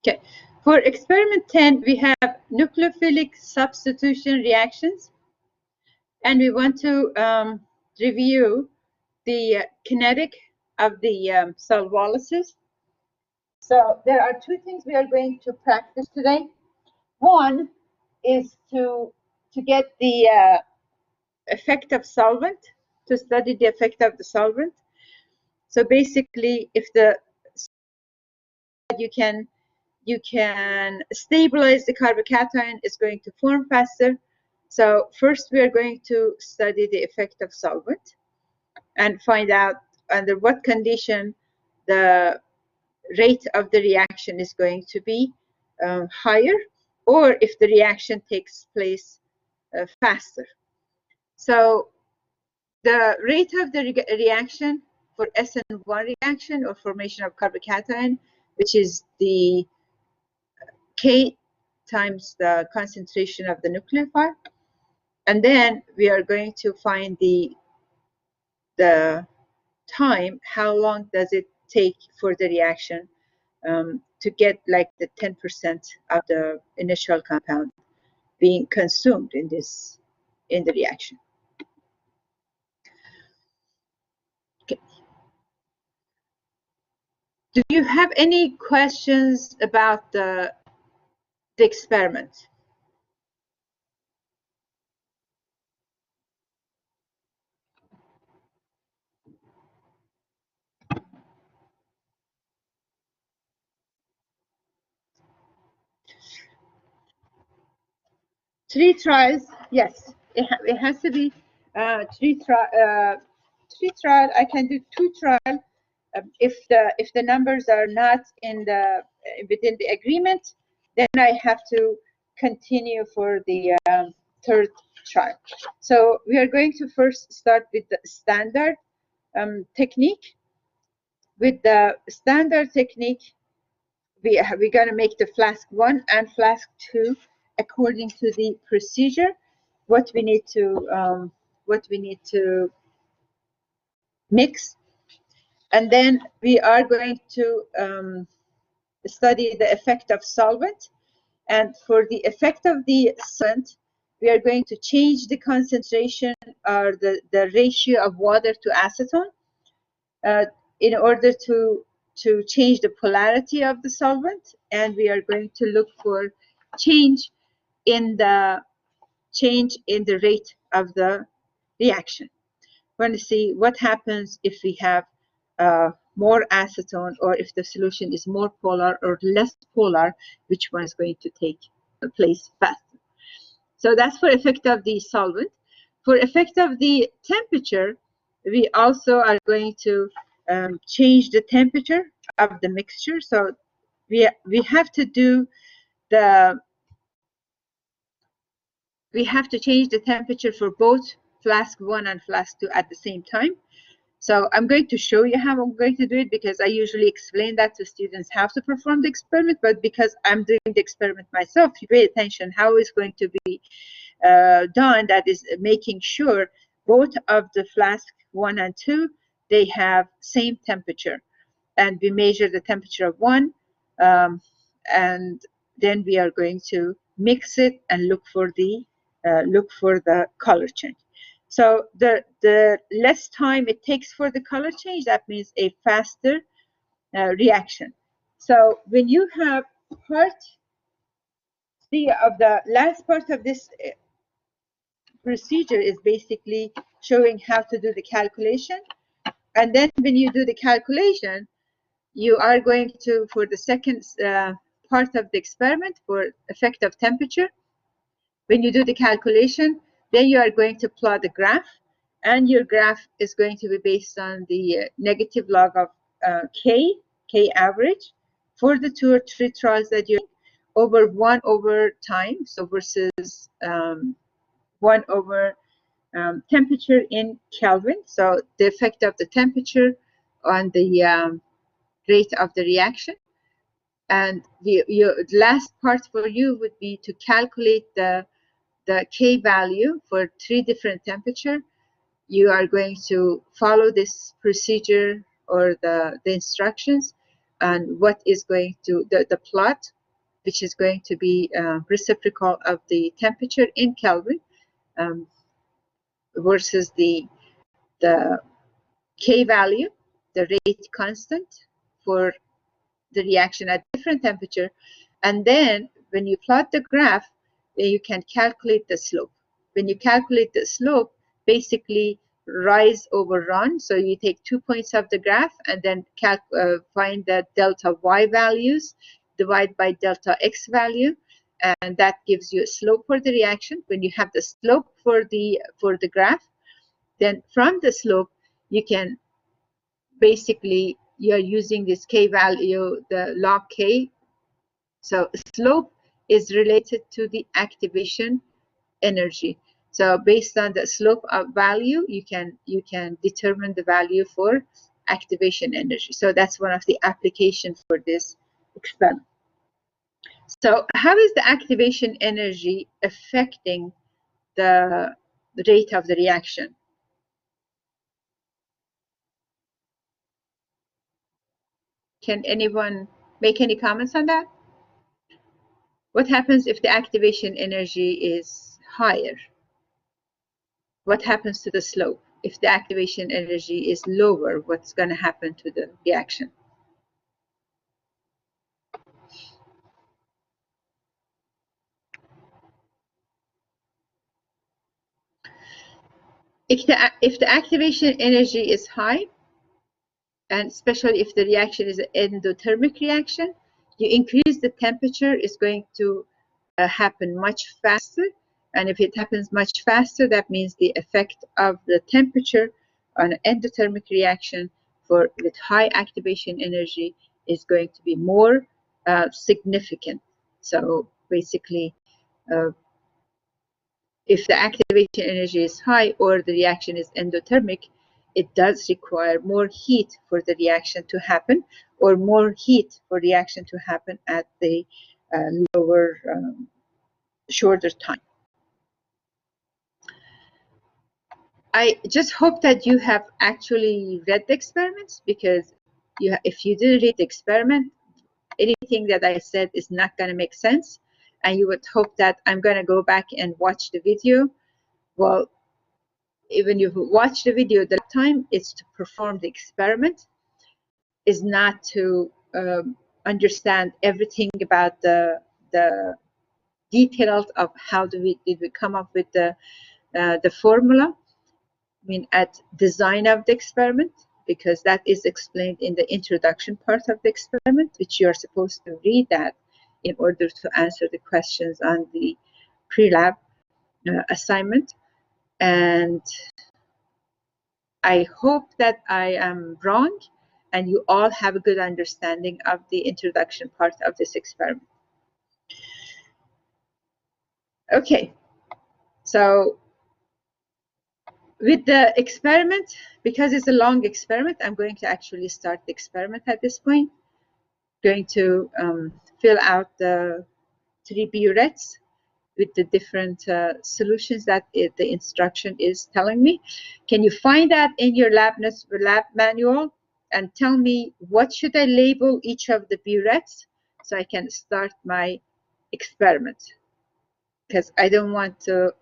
Okay, for experiment 10, we have nucleophilic substitution reactions, and we want to review the kinetic of the solvolysis. So there are two things we are going to practice today. One is to get the effect of solvent, to study the effect of the solvent. So basically, if you can stabilize the carbocation, it's going to form faster. So first we are going to study the effect of solvent and find out under what condition the rate of the reaction is going to be higher, or if the reaction takes place faster. So the rate of the reaction for SN1 reaction, or formation of carbocation, which is the K times the concentration of the nucleophile, and then we are going to find the time, how long does it take for the reaction to get like the 10% of the initial compound being consumed in the reaction. Okay. Do you have any questions about the experiment? Three trials, yes. It has to be three trial. I can do two trial if the numbers are not within the agreement. Then I have to continue for the third trial. So we are going to first start with the standard technique. With the standard technique, we're going to make the flask 1 and flask 2 according to the procedure. What we need to mix, and then we are going to study the effect of solvent. And for the effect of the solvent, we are going to change the concentration or the ratio of water to acetone in order to change the polarity of the solvent, and we are going to look for change in the rate of the reaction. We're going to see what happens if we have more acetone, or if the solution is more polar or less polar, which one is going to take place faster. So that's for effect of the solvent. For effect of the temperature, we also are going to change the temperature of the mixture. So we have to do we have to change the temperature for both flask 1 and flask 2 at the same time. So I'm going to show you how I'm going to do it, because I usually explain that to students how to perform the experiment, but because I'm doing the experiment myself, you pay attention how it's going to be done. That is making sure both of the flask 1 and 2, they have same temperature, and we measure the temperature of one, and then we are going to mix it and look for the color change. So the less time it takes for the color change, that means a faster reaction. So when you have part C of the last part of this procedure is basically showing how to do the calculation, and then when you do the calculation, you are going to, for the second part of the experiment, for effect of temperature, when you do the calculation, then you are going to plot the graph, and your graph is going to be based on the negative log of K average for the 2 or 3 trials that you're over 1 over time, so versus 1 over temperature in Kelvin. So the effect of the temperature on the rate of the reaction. And your last part for you would be to calculate the K value for 3 different temperatures. You are going to follow this procedure or the instructions and what is going to the plot, which is going to be reciprocal of the temperature in Kelvin versus the K value, the rate constant for the reaction at different temperature. And then when you plot the graph, then you can calculate the slope. When you calculate the slope, basically rise over run. So you take 2 points of the graph and then find the delta y values, divide by delta x value, and that gives you a slope for the reaction. When you have the slope for the graph, then from the slope you can basically, you're using this K value, the log K. So slope is related to the activation energy. So based on the slope of value, you can determine the value for activation energy. So that's one of the applications for this experiment. So how is the activation energy affecting the rate of the reaction? Can anyone make any comments on that? What happens if the activation energy is higher? What happens to the slope? If the activation energy is lower, what's going to happen to the reaction? If the activation energy is high, and especially if the reaction is an endothermic reaction, you increase the temperature, is going to happen much faster. And if it happens much faster, that means the effect of the temperature on an endothermic reaction with high activation energy is going to be more significant. So basically, if the activation energy is high or the reaction is endothermic, it does require more heat for the reaction to happen, or more heat for reaction to happen at the lower, shorter time. I just hope that you have actually read the experiments, because if you didn't read the experiment, anything that I said is not going to make sense, and you would hope that I'm going to go back and watch the video. Well, even if you watch the video, the time is to perform the experiment, is not to understand everything about the details of how did we come up with the formula. I mean, at design of the experiment, because that is explained in the introduction part of the experiment, which you're supposed to read that in order to answer the questions on the pre-lab assignment. And I hope that I am wrong and you all have a good understanding of the introduction part of this experiment. Okay, so with the experiment, because it's a long experiment, I'm going to actually start the experiment at this point. Going to fill out the 3 burettes with the different solutions that the instruction is telling me. Can you find that in your lab manual and tell me what should I label each of the burettes so I can start my experiment? Because I don't want the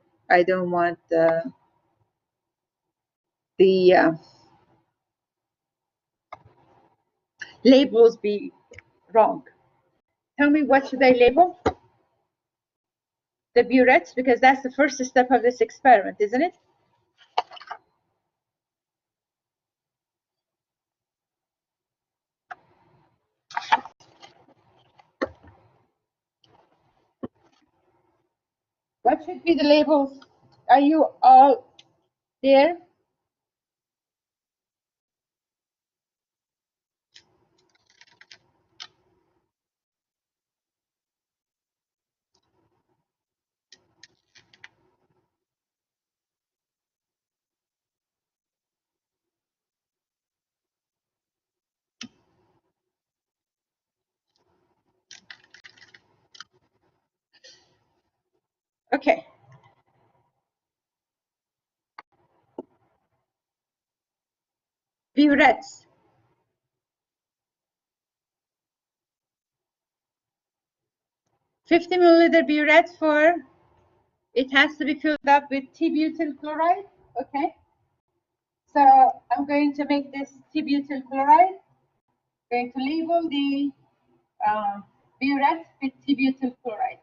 labels be wrong. Tell me, what should I label the burettes, because that's the first step of this experiment, isn't it? What should be the labels? Are you all there? Okay. Burettes. 50 milliliter burette for, it has to be filled up with T-butyl chloride. Okay. So I'm going to make this T-butyl chloride. Going to label the burette with T-butyl chloride.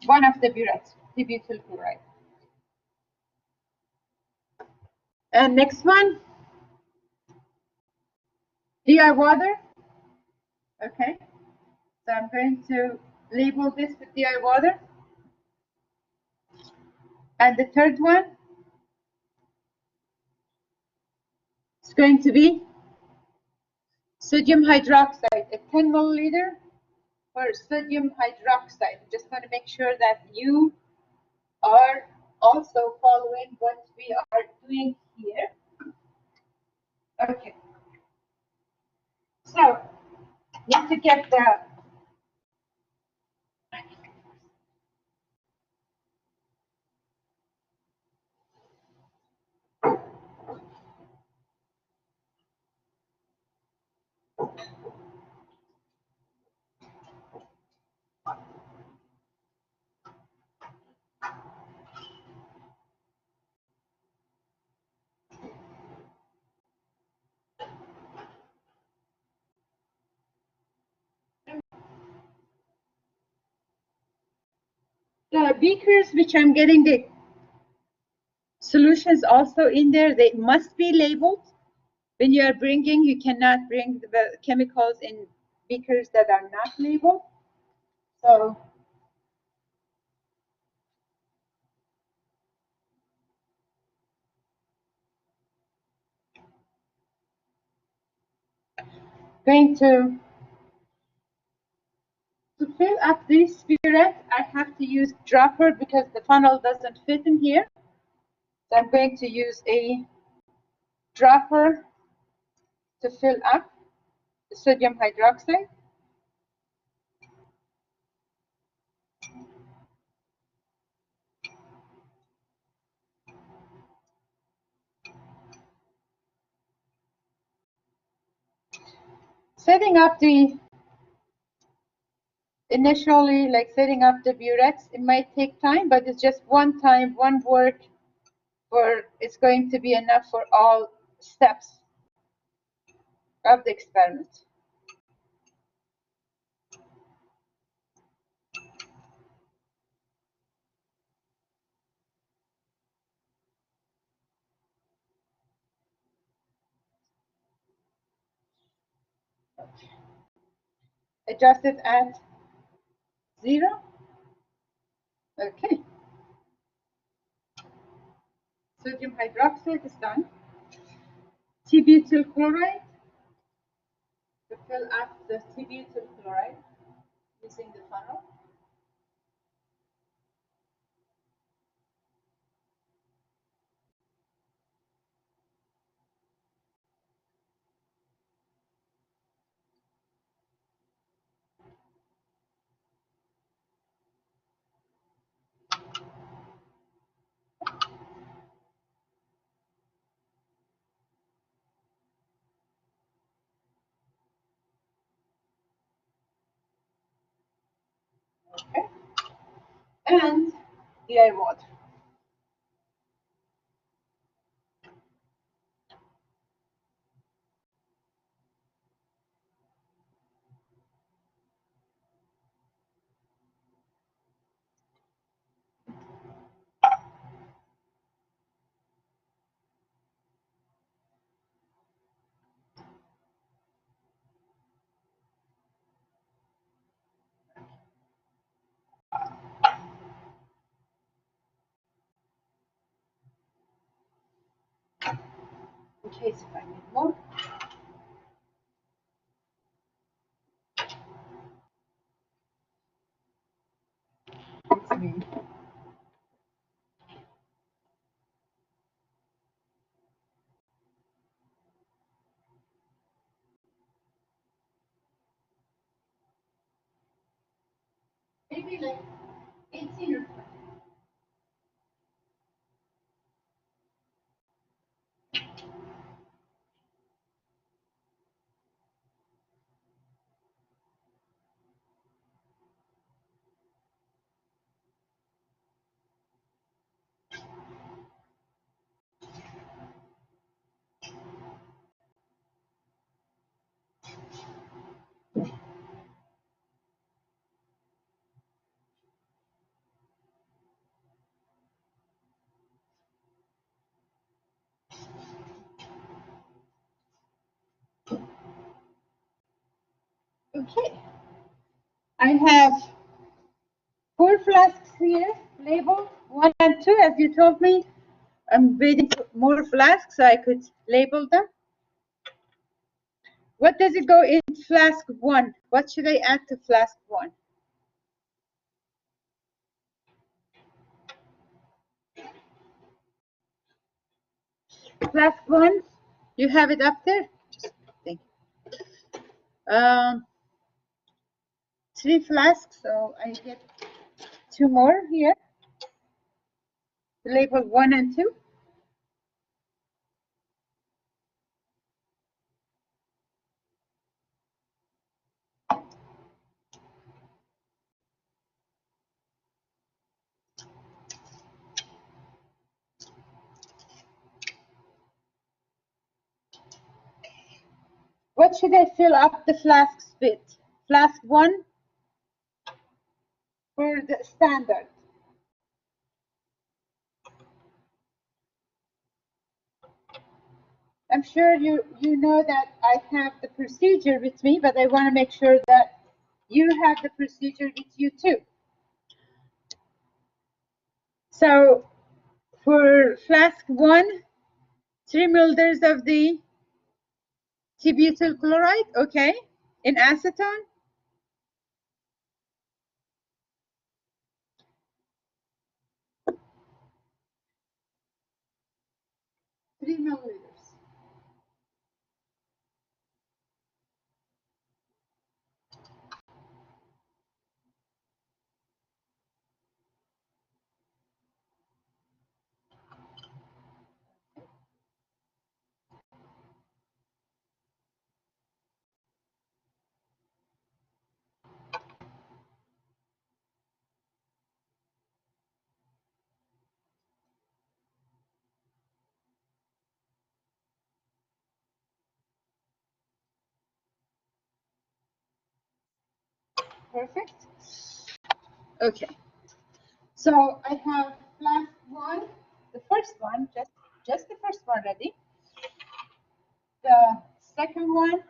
One of the burettes, T-butyl chloride. And next one, DI water. Okay. So I'm going to label this with DI water. And the third one is going to be sodium hydroxide, a 10 milliliter for sodium hydroxide. Just want to make sure that you are also following what we are doing here. Okay. So, need to get the beakers which I'm getting the solutions also in there. They must be labeled. When you are bringing, you cannot bring the chemicals in beakers that are not labeled. So going to fill up this burette, I have to use dropper because the funnel doesn't fit in here. So I'm going to use a dropper to fill up the sodium hydroxide. Setting up the initially, like setting up the burettes, it might take time, but it's just one time, one work, for it's going to be enough for all steps of the experiment. Adjust it at 0. Okay. Sodium hydroxide is done. T-butyl chloride, to fill up the T-butyl chloride using the funnel. Okay. And DI water. In case if I need more. It's me. Maybe like 18 or 20. Okay. I have 4 flasks here, labeled 1 and 2, as you told me. I'm waiting for more flasks so I could label them. What does it go in flask 1? What should I add to flask 1? Flask 1, you have it up there? Just think. 3 flasks, so I get 2 more here. Label 1 and 2. What should I fill up the flasks with? Flask 1 for the standard. I'm sure you know that I have the procedure with me, but I want to make sure that you have the procedure with you too. So for flask 1, 3 milliliters of the T-butyl chloride, okay, in acetone. 3 milliliters. Perfect. Okay. So I have flask 1, the first one, just the first one ready. The second one,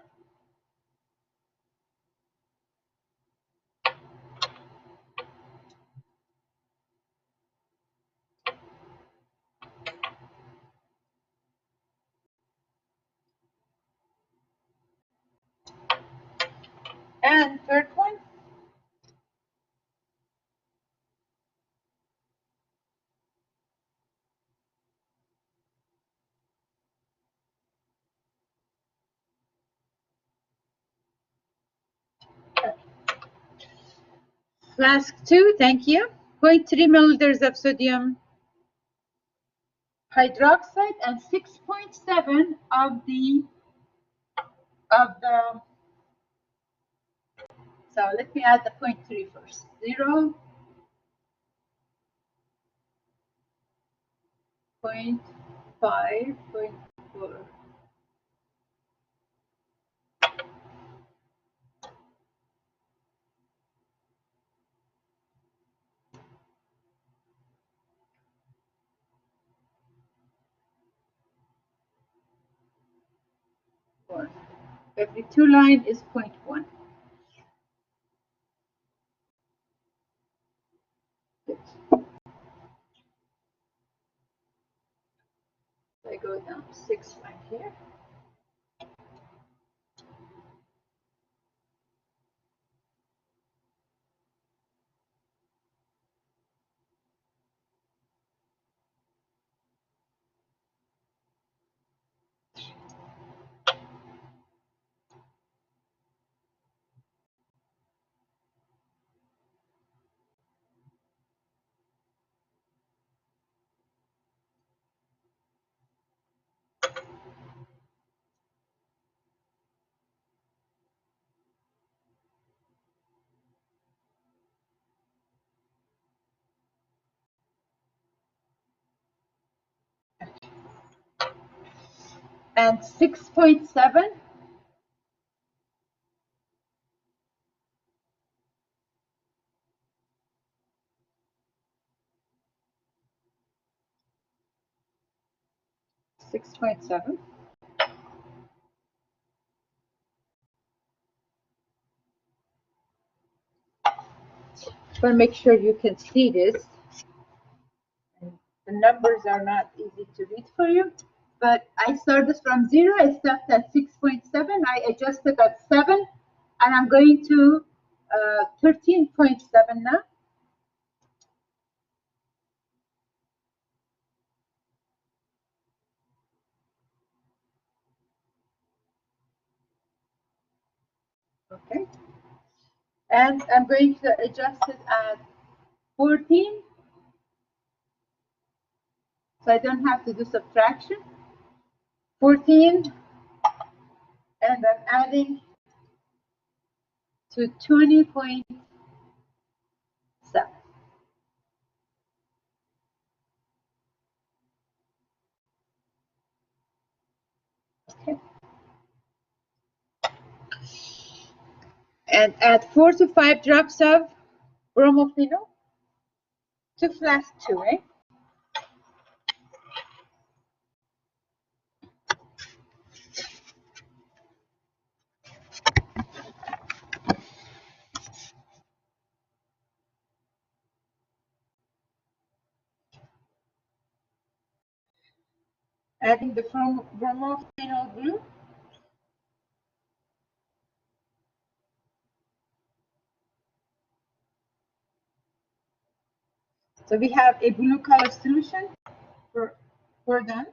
and third one. Flask 2, thank you. 0.3 milliliters of sodium hydroxide and 6.7 of the so let me add the 0.3 first. 0, 0.5, 0.4. Every 2 line is 0.1. I go down 6 line here. And 6.7. want to make sure you can see this. And the numbers are not easy to read for you, but I started from 0. I stopped at 6.7. I adjusted at 7, and I'm going to 13.7 now. Okay. And I'm going to adjust it at 14. So I don't have to do subtraction. 14. And I'm adding to 20.7. Okay. And add 4 to 5 drops of bromophenol to flask 2, eh? Adding the bromophenol glue. So we have a blue color solution for them.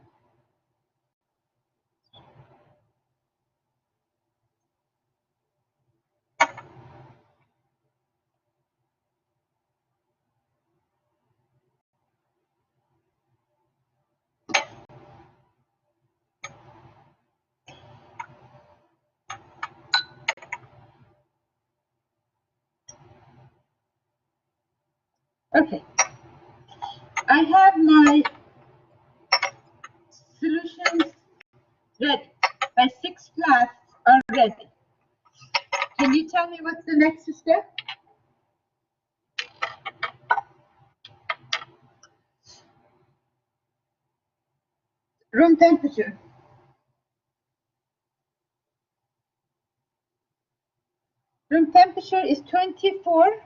Okay. I have my solutions ready. My 6 flasks are ready. Can you tell me what's the next step? Room temperature. Room temperature is 24.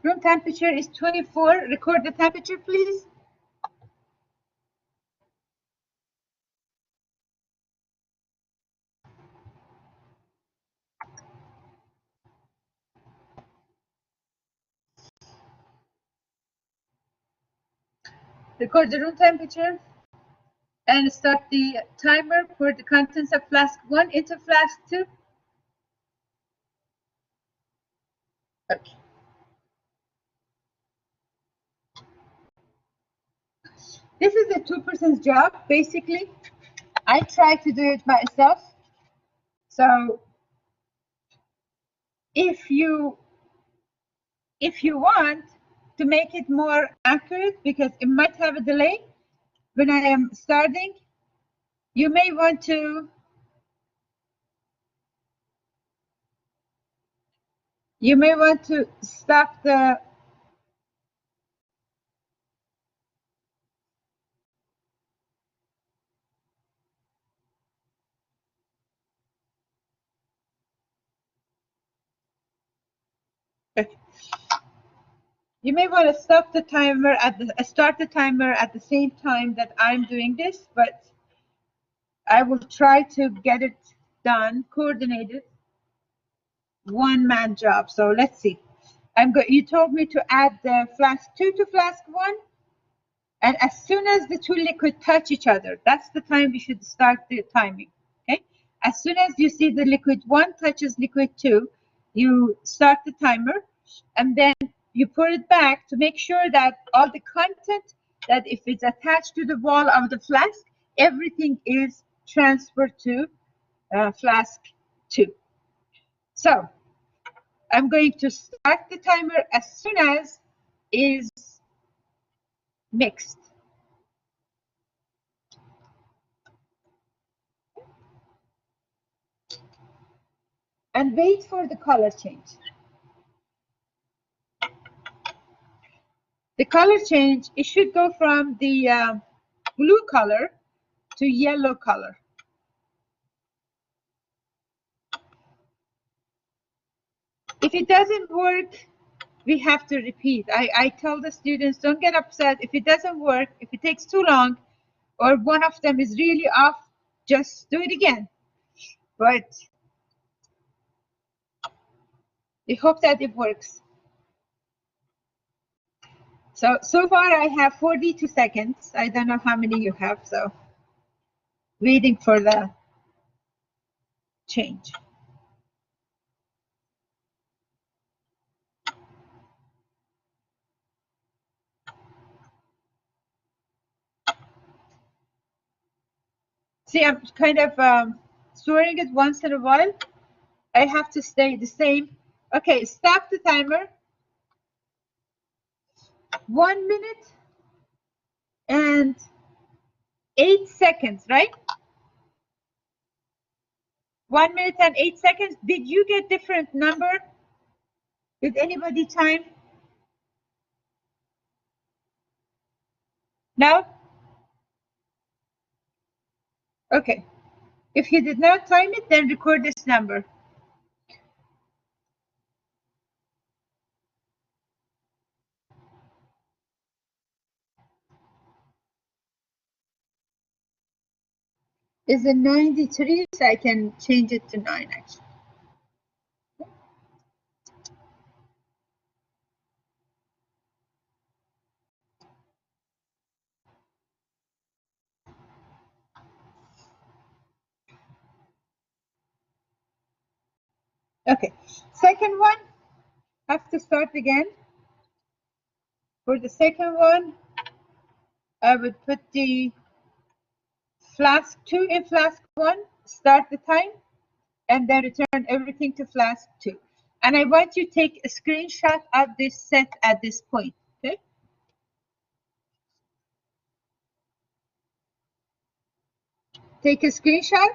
Room temperature is 24. Record the temperature, please. Record the room temperature and start the timer for the contents of flask 1 into flask 2. Okay. This is a 2% job, basically. I try to do it myself. So if you want to make it more accurate, because it might have a delay when I am starting, you may want to stop the You may want to stop the timer start the timer at the same time that I'm doing this, but I will try to get it done, coordinated, one-man job. So let's see. You told me to add the flask 2 to flask 1, and as soon as the 2 liquids touch each other, that's the time we should start the timing. Okay. As soon as you see the liquid 1 touches liquid 2, you start the timer, and then you put it back to make sure that all the content, that if it's attached to the wall of the flask, everything is transferred to flask 2. So I'm going to start the timer as soon as is mixed. And wait for the color change. The color change, it should go from the blue color to yellow color. If it doesn't work, we have to repeat. I tell the students, don't get upset. If it doesn't work, if it takes too long, or one of them is really off, just do it again. But we hope that it works. So far I have 42 seconds. I don't know how many you have, so waiting for the change. See, I'm kind of storing it once in a while. I have to stay the same. Okay, stop the timer. 1 minute and 8 seconds, right? 1 minute and 8 seconds. Did you get different number? Did anybody time? No? Okay. If you did not time it, then record this number. Is it 93? So I can change it to 9 actually. Okay. Second one, have to start again. For the second one, I would put the flask 2 in flask 1, start the time, and then return everything to flask 2. And I want you to take a screenshot of this set at this point, okay? Take a screenshot.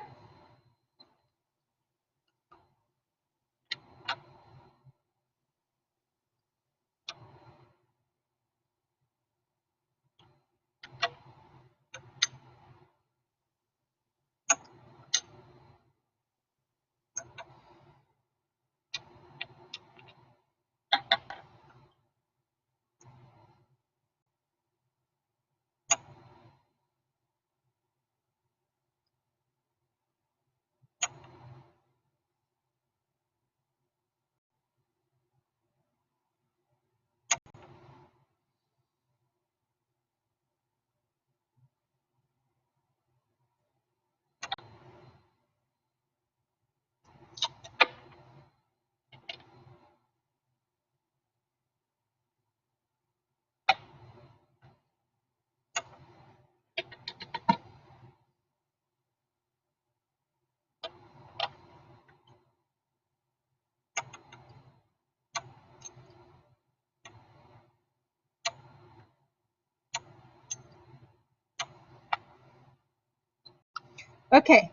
Okay.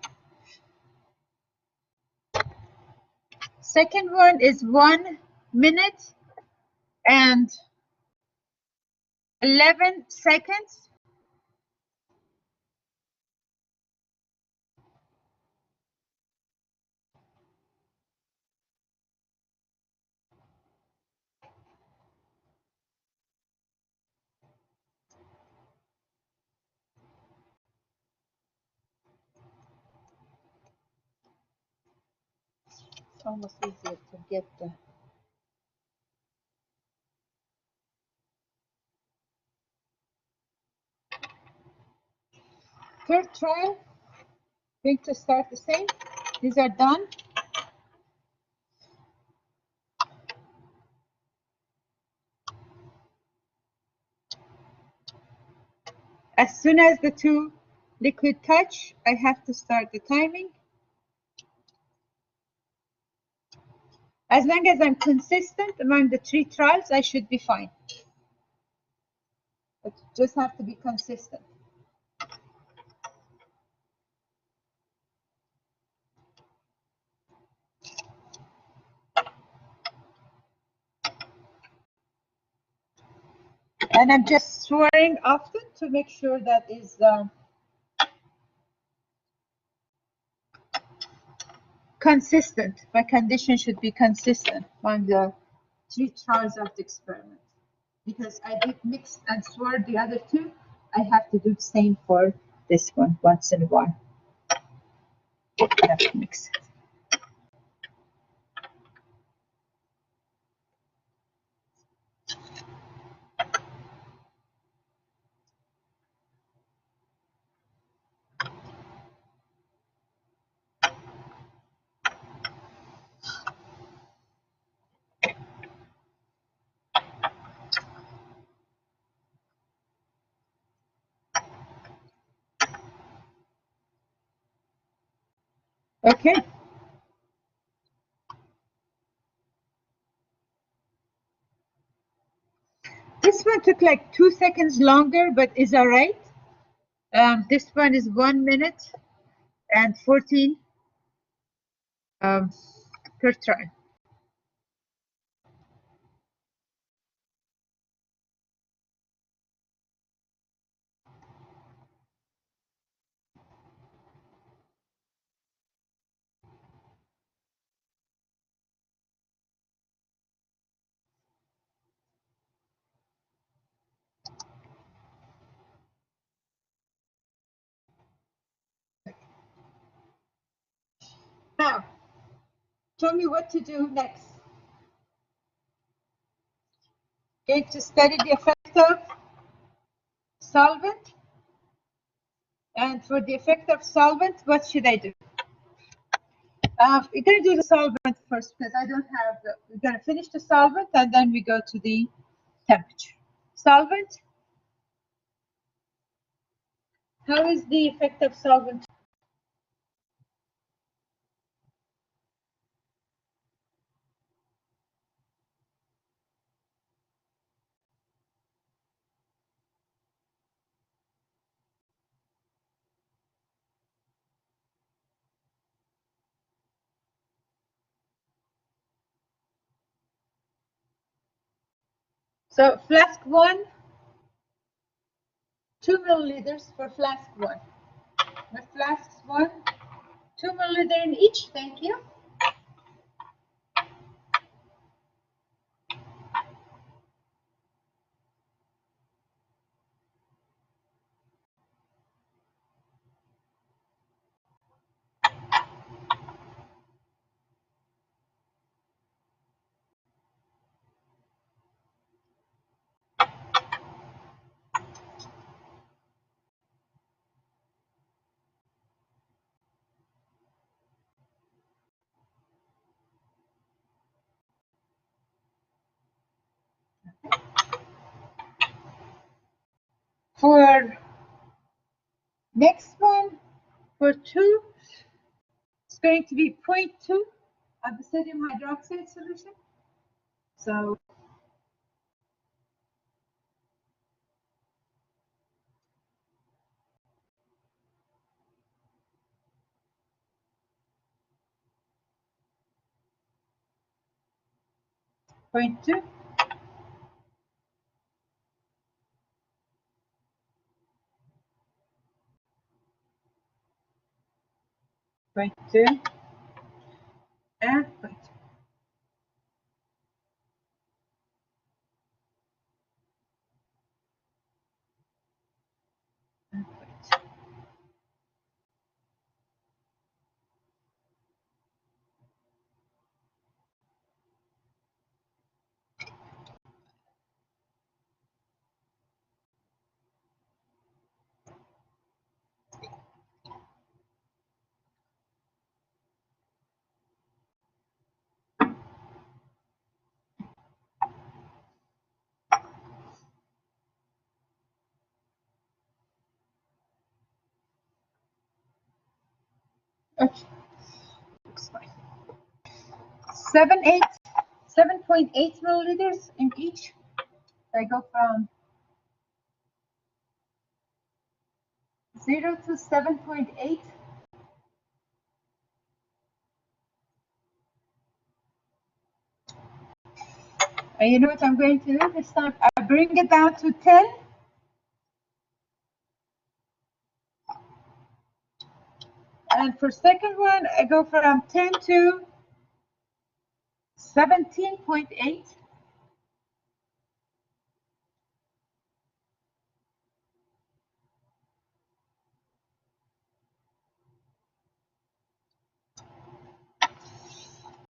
Second one is 1 minute and 11 seconds. It's almost easier to get the third trial. Going to start the same. These are done. As soon as the two liquid touch, I have to start the timing. As long as I'm consistent among the 3 trials, I should be fine. But just have to be consistent. And I'm just swirling often to make sure that is consistent. My condition should be consistent on the 3 trials of the experiment. Because I did mix and swirl the other two, I have to do the same for this one once in a while. I have to mix it. Okay. This one took like 2 seconds longer, but is all right. This one is 1 minute and 14 per try. Now, tell me what to do next. Going to study the effect of solvent. And for the effect of solvent, what should I do? We're going to do the solvent first because I don't have the, we're going to finish the solvent and then we go to the temperature. Solvent. How is the effect of solvent? So flask 1, 2 milliliters for flask 1. The flasks 1, 2 milliliters in each. Thank you. For next one, for 2, it's going to be 0.2 of the sodium hydroxide solution. So point 2. Point 2 and point 2. And point 2. Okay, looks fine. 7.8 milliliters in each. I go from 0 to 7.8. And you know what I'm going to do this time? I bring it down to 10. And for second one, I go from 10 to 17.8.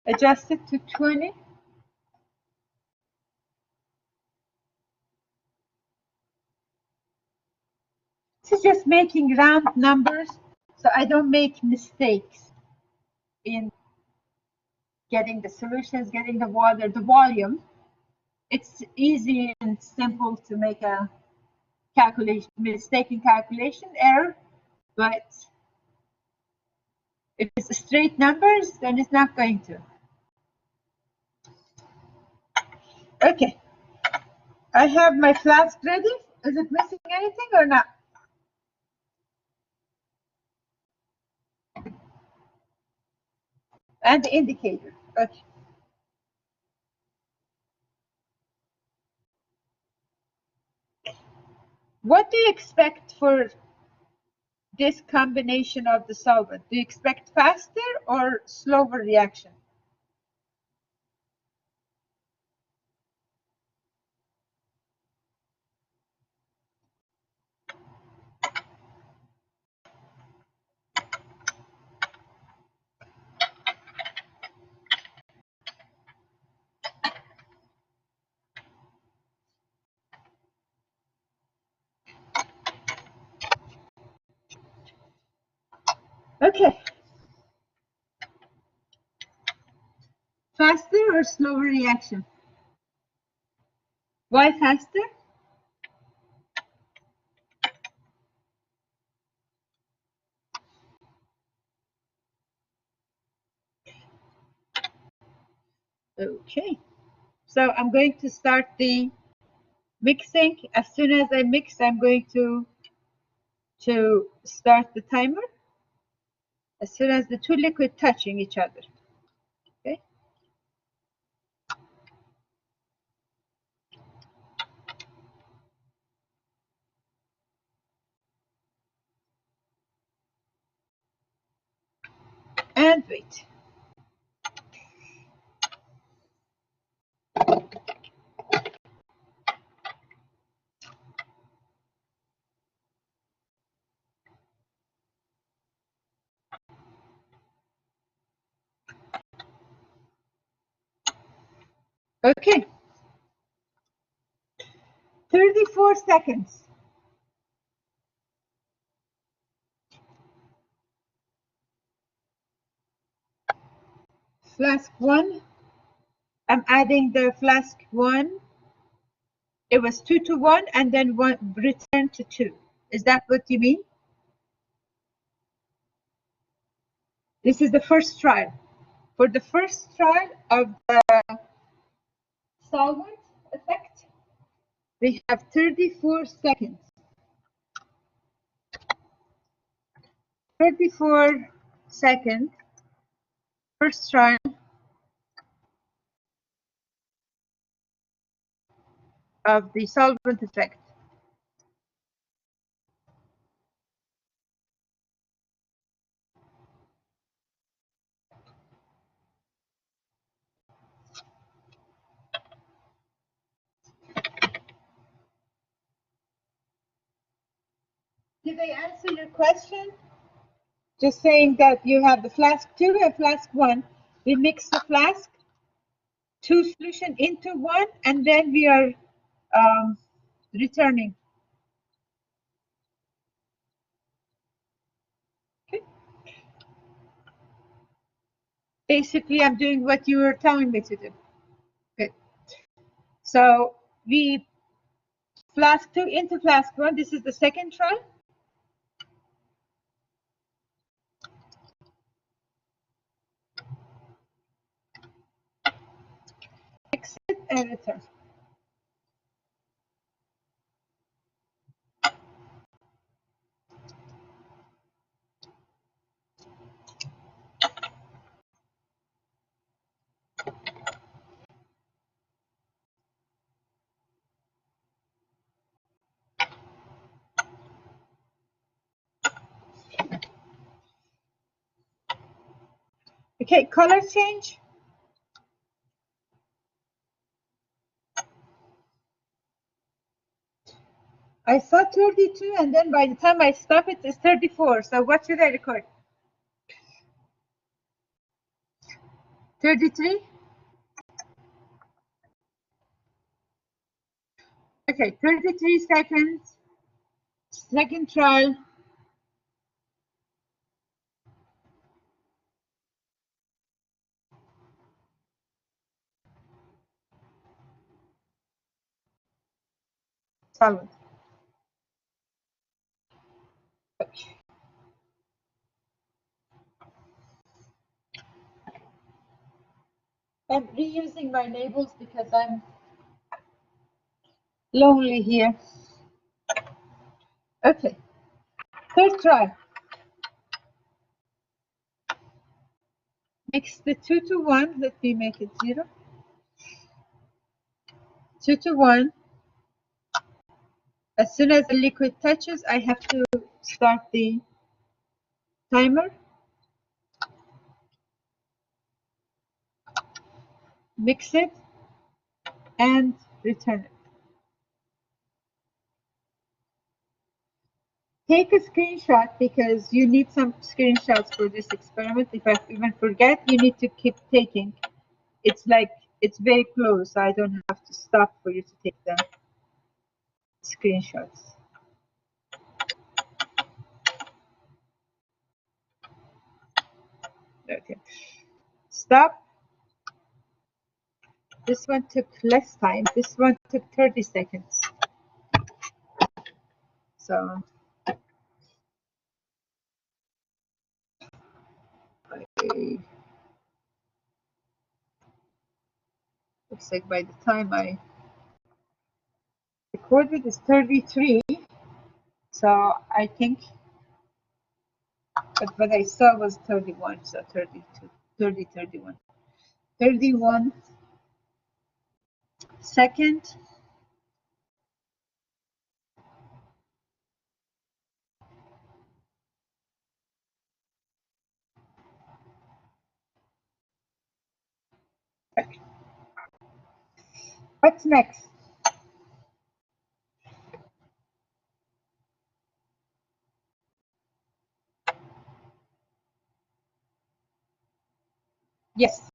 Adjust it to 20. This is just making round numbers so I don't make mistakes in getting the solutions, getting the water, the volume. It's easy and simple to make a calculation, mistake in calculation error, but if it's straight numbers, then it's not going to. Okay, I have my flask ready. Is it missing anything or not? And the indicator. Okay. What do you expect for this combination of the solvent? Do you expect faster or slower reaction? Okay. Faster or slower reaction? Why faster? Okay. So I'm going to start the mixing. As soon as I mix, I'm going to start the timer. As soon as the two liquids touching each other. Okay. And wait. Okay. 34 seconds. Flask 1. I'm adding the flask 1. It was 2 to 1 and then 1 return to 2. Is that what you mean? This is the first trial. For the first trial of the solvent effect, we have 34 seconds. 34 seconds, first trial of the solvent effect. Did I answer your question? Just saying that you have the flask 2 and flask 1. We mix the flask, 2 solution into 1, and then we are returning. Okay. Basically, I'm doing what you were telling me to do. Okay. So we flask 2 into flask 1. This is the second trial. Exit and return. Okay, color change. I saw 32, and then by the time I stop it, it's 34. So what should I record? 33? Okay, 33 seconds. Second trial. Solvent. Okay. I'm reusing my labels because I'm lonely here. Okay, third try. Mix the 2 to 1. Let me make it 0. 2 to 1. As soon as the liquid touches, I have to start the timer. Mix it and return it. Take a screenshot because you need some screenshots for this experiment. If I even forget, you need to keep taking. It's like, it's very close. So I don't have to stop for you to take the screenshots. Okay. Stop. This one took less time. This one took 30 seconds. So looks like by the time I recorded is 33. So I think, but what I saw was 31. So 32, 30, 31. 31 second. Okay. What's next? Yes.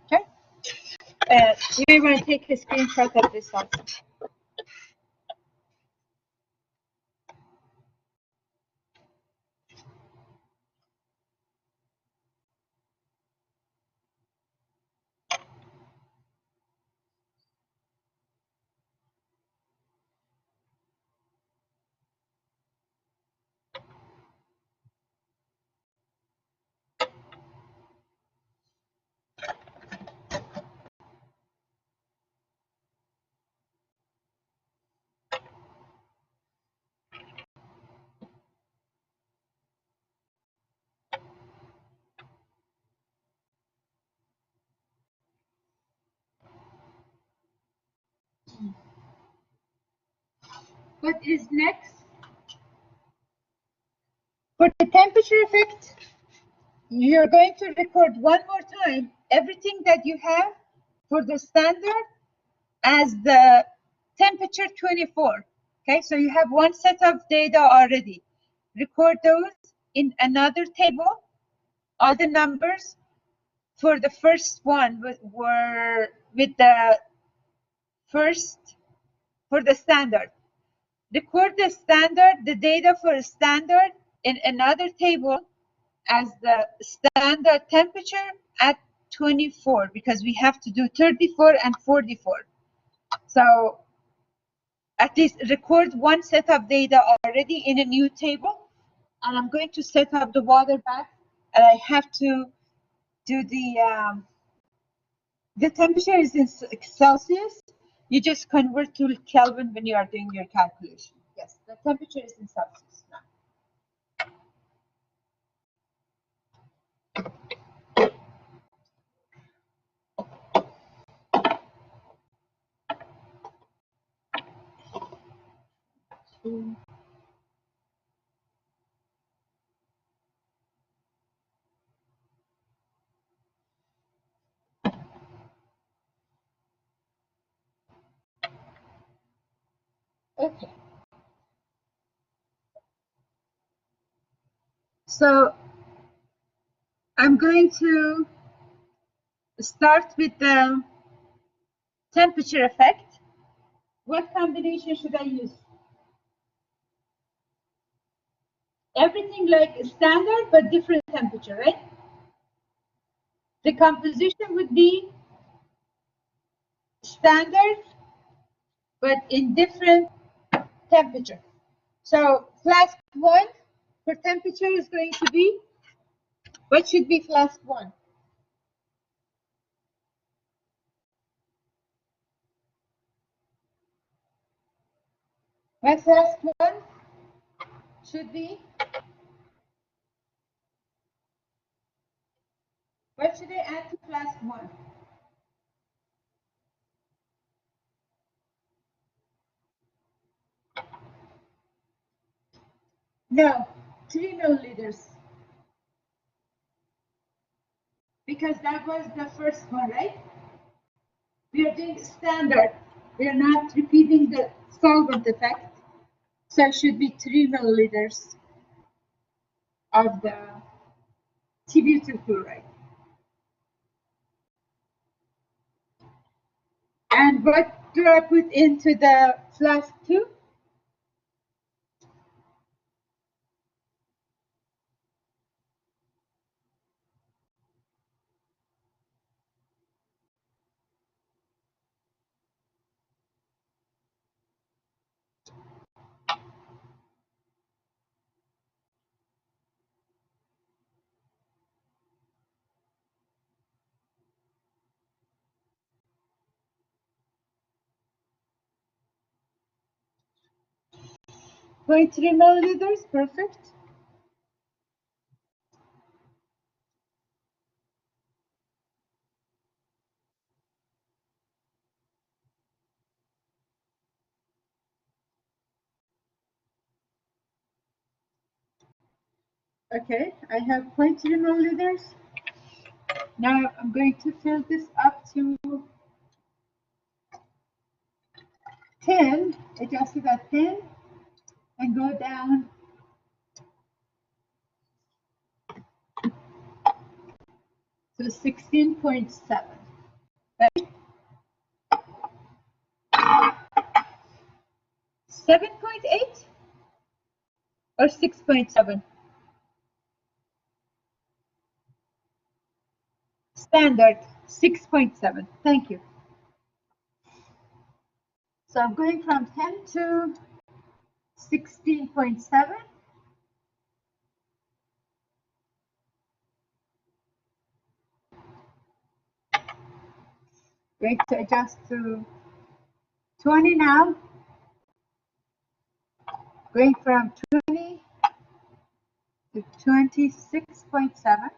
Okay. You may want to take a screenshot of this also. What is next? For the temperature effect, you're going to record one more time everything that you have for the standard as the temperature 24. Okay, so you have one set of data already. Record those in another table. All the numbers for the first one were with the first for the standard. Record the standard, the data for standard in another table as the standard temperature at 24 because we have to do 34 and 44. So at least record one set of data already in a new table. And I'm going to set up the water bath and I have to do the temperature is in Celsius. You just convert to Kelvin when you are doing your calculation. Yes, the temperature is in Celsius now. Okay. So I'm going to start with the temperature effect. What combination should I use? Everything like standard but different temperature, right? The composition would be standard but in different temperature. So flask 1 for temperature is going to be, what should be flask 1? My flask 1 should be, what should I add to flask 1? No, 3 milliliters. Because that was the first one, right? We are doing standard. We are not repeating the solvent effect. So it should be 3 milliliters of the t-butyl chloride. And what do I put into the flask 2? Point 0.3 milliliters, perfect. Okay, I have 0.3 milliliters. Now I'm going to fill this up to 10, adjust it at 10, and go down to 16.7. Right? 7.8 or 6.7? Standard, 6.7. Thank you. So I'm going from 10 to 16.7. Going to adjust to 20 now. Going from 20 to 26.7.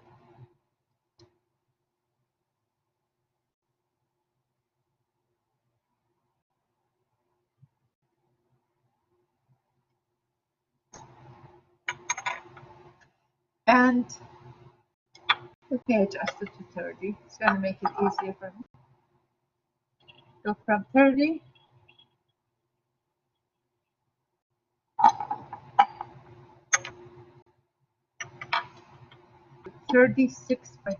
And let me adjust it to 30. It's going to make it easier for me. Go from 30 to 36.7.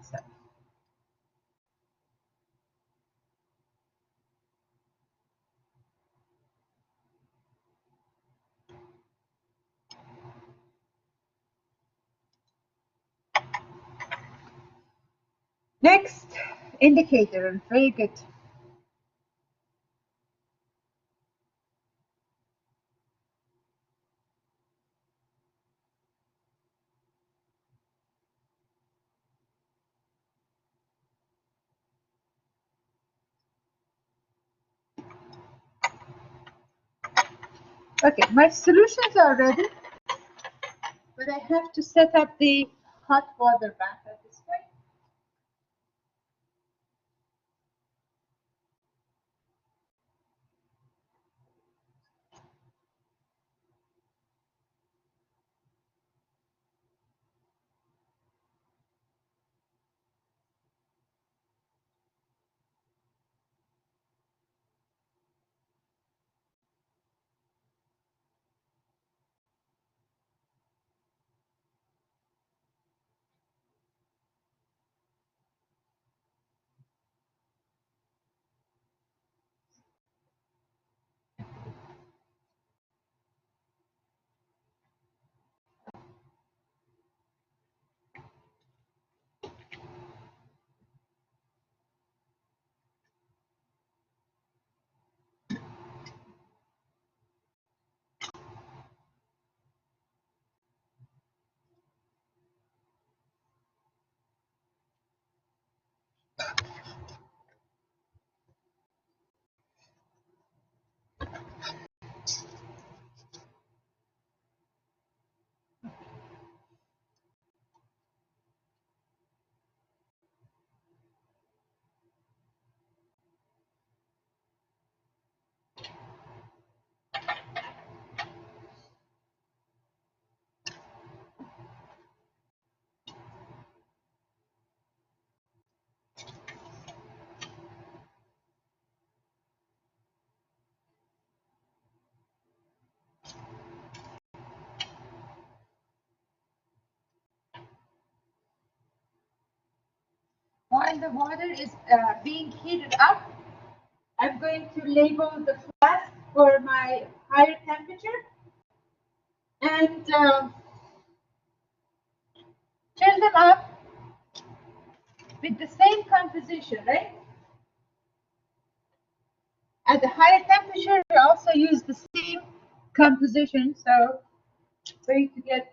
Next indicator, very good. Okay, my solutions are ready, but I have to set up the hot water bath at this point. when the water is being heated up, I'm going to label the flask for my higher temperature and fill them up with the same composition, right? At the higher temperature, we also use the same composition, so it's going to get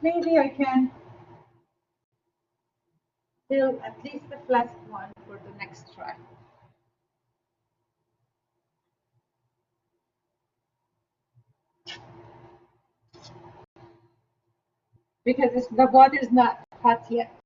maybe I can fill at least the flask one for the next try. Because the water is not hot yet.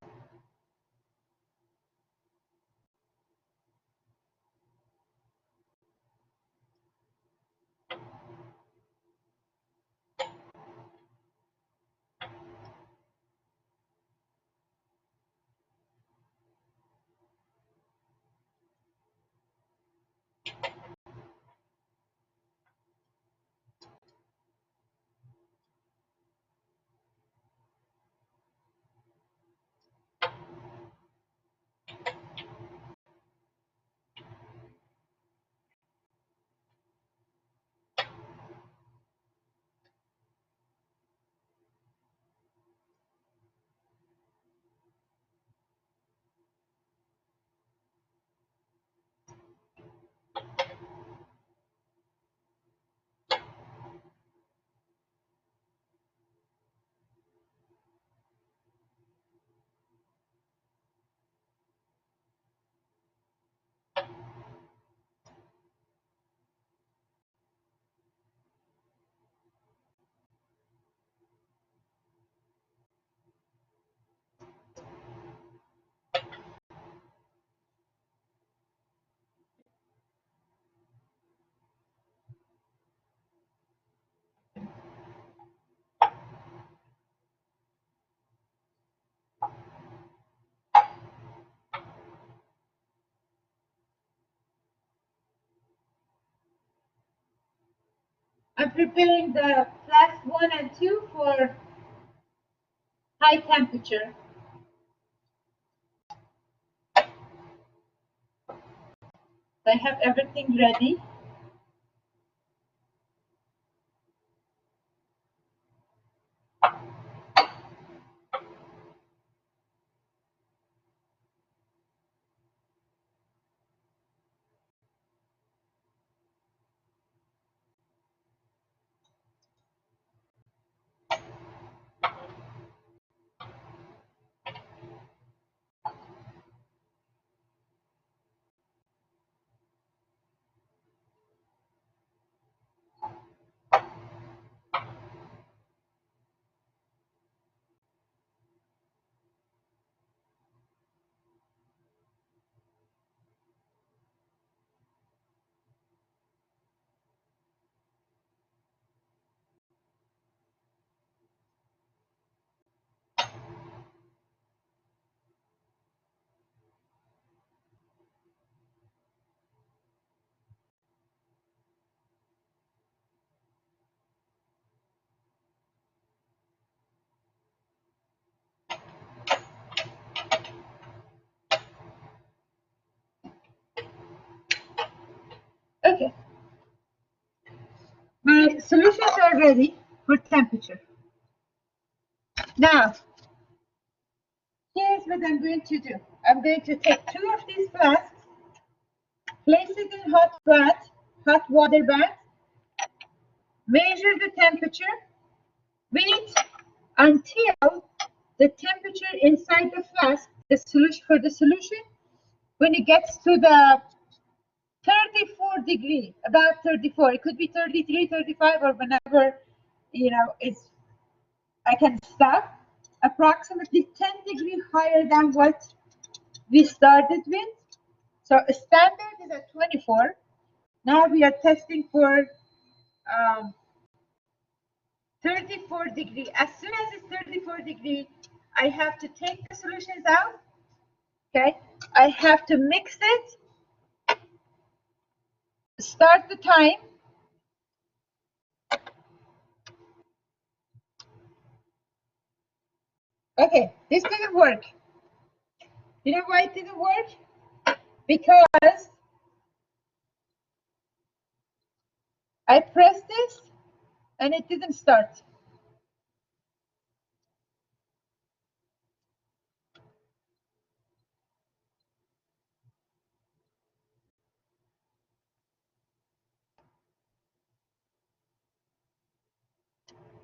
I'm preparing the flask 1 and 2 for high temperature. I have everything ready. solutions are ready for temperature. Now, here's what I'm going to do. I'm going to take 2 of these flasks, place it in hot water bath, measure the temperature, wait until the temperature inside the flask, the solution, when it gets to the 34 degree, about 34, it could be 33, 35, or whenever, it's, I can stop, approximately 10 degrees higher than what we started with. So standard is at 24. Now we are testing for 34 degree. As soon as it's 34 degree, I have to take the solutions out. Okay, I have to mix it, start the time. Okay, this didn't work. You know why it didn't work? Because I pressed this and it didn't start.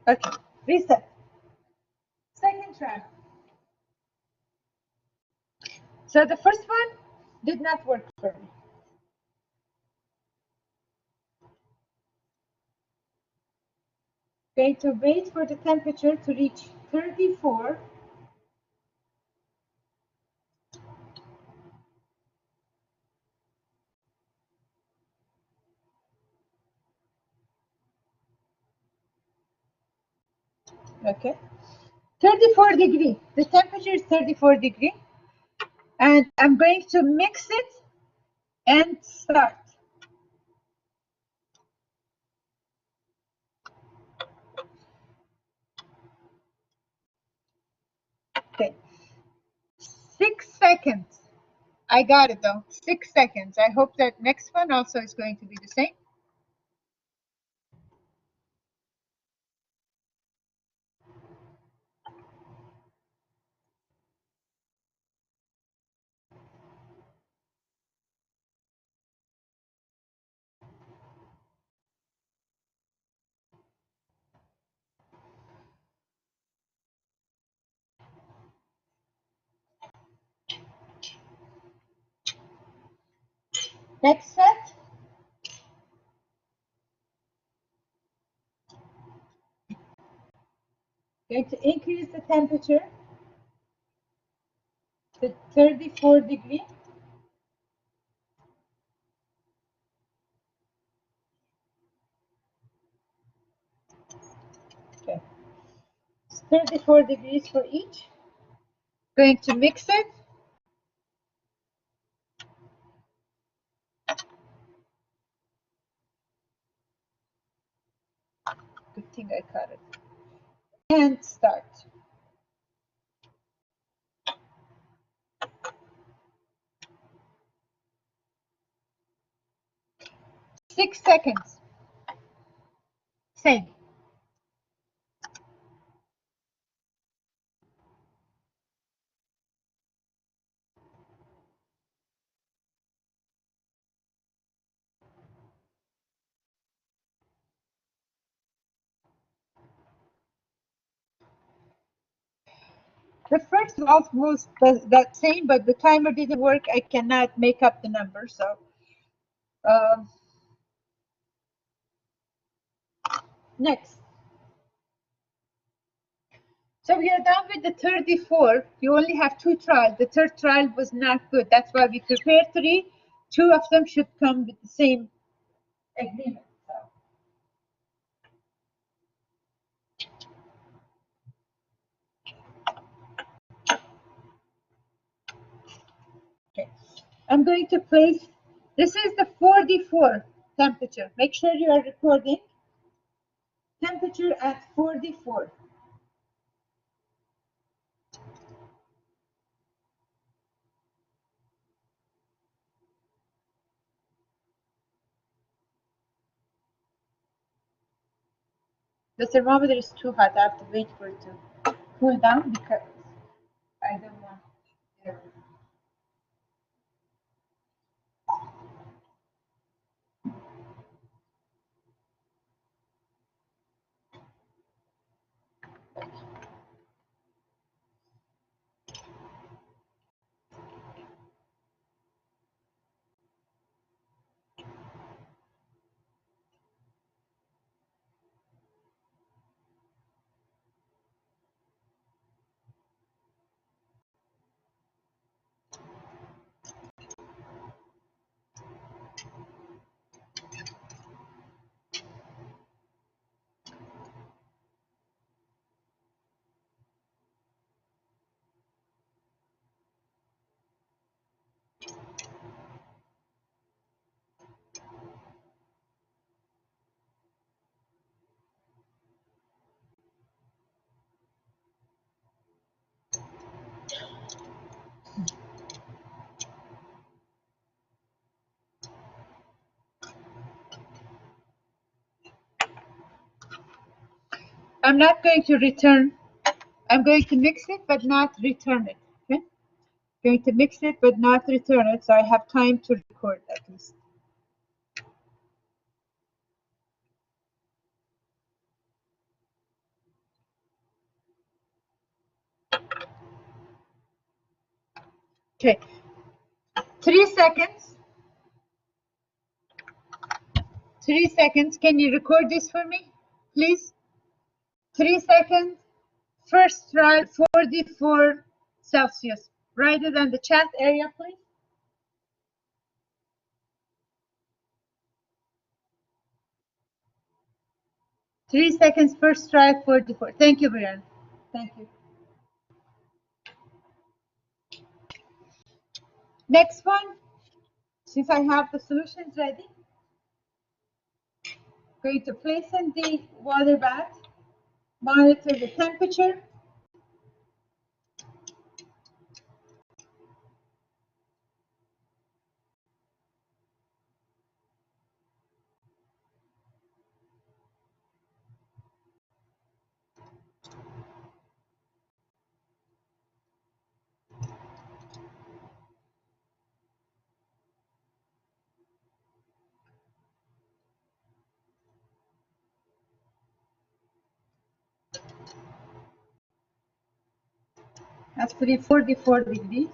Okay, reset. Second try. So the first one did not work for me. Going to wait for the temperature to reach 34. Okay, 34 degree. The temperature is 34 degree. And I'm going to mix it and start. Okay, 6 seconds. I got it though, 6 seconds. I hope that next one also is going to be the same. Next set. Going to increase the temperature to 34 degree. Okay, 34 degrees for each. Going to mix it. Good thing I cut it. And start. Six seconds. Same. The first was that same, but the timer didn't work. I cannot make up the number, so next. So we are done with the 34. You only have 2 trials. The third trial was not good. That's why we prepared 3. 2 of them should come with the same agreement. Okay. I'm going to place, this is the 44 temperature. Make sure you are recording. Temperature at 44. The thermometer is too hot. I have to wait for it to cool down because I don't want air. I'm not going to return. I'm going to mix it but not return it. Okay? Going to mix it but not return it, so I have time to record at least. Okay. 3 seconds. 3 seconds. Can you record this for me, please? 3 seconds. First try 44 Celsius. Write it in the chat area, please. 3 seconds, first try 44. Thank you, Brian. Thank you. Next one, since I have the solutions ready, going to place in the water bath, monitor the temperature. That's 44 degrees.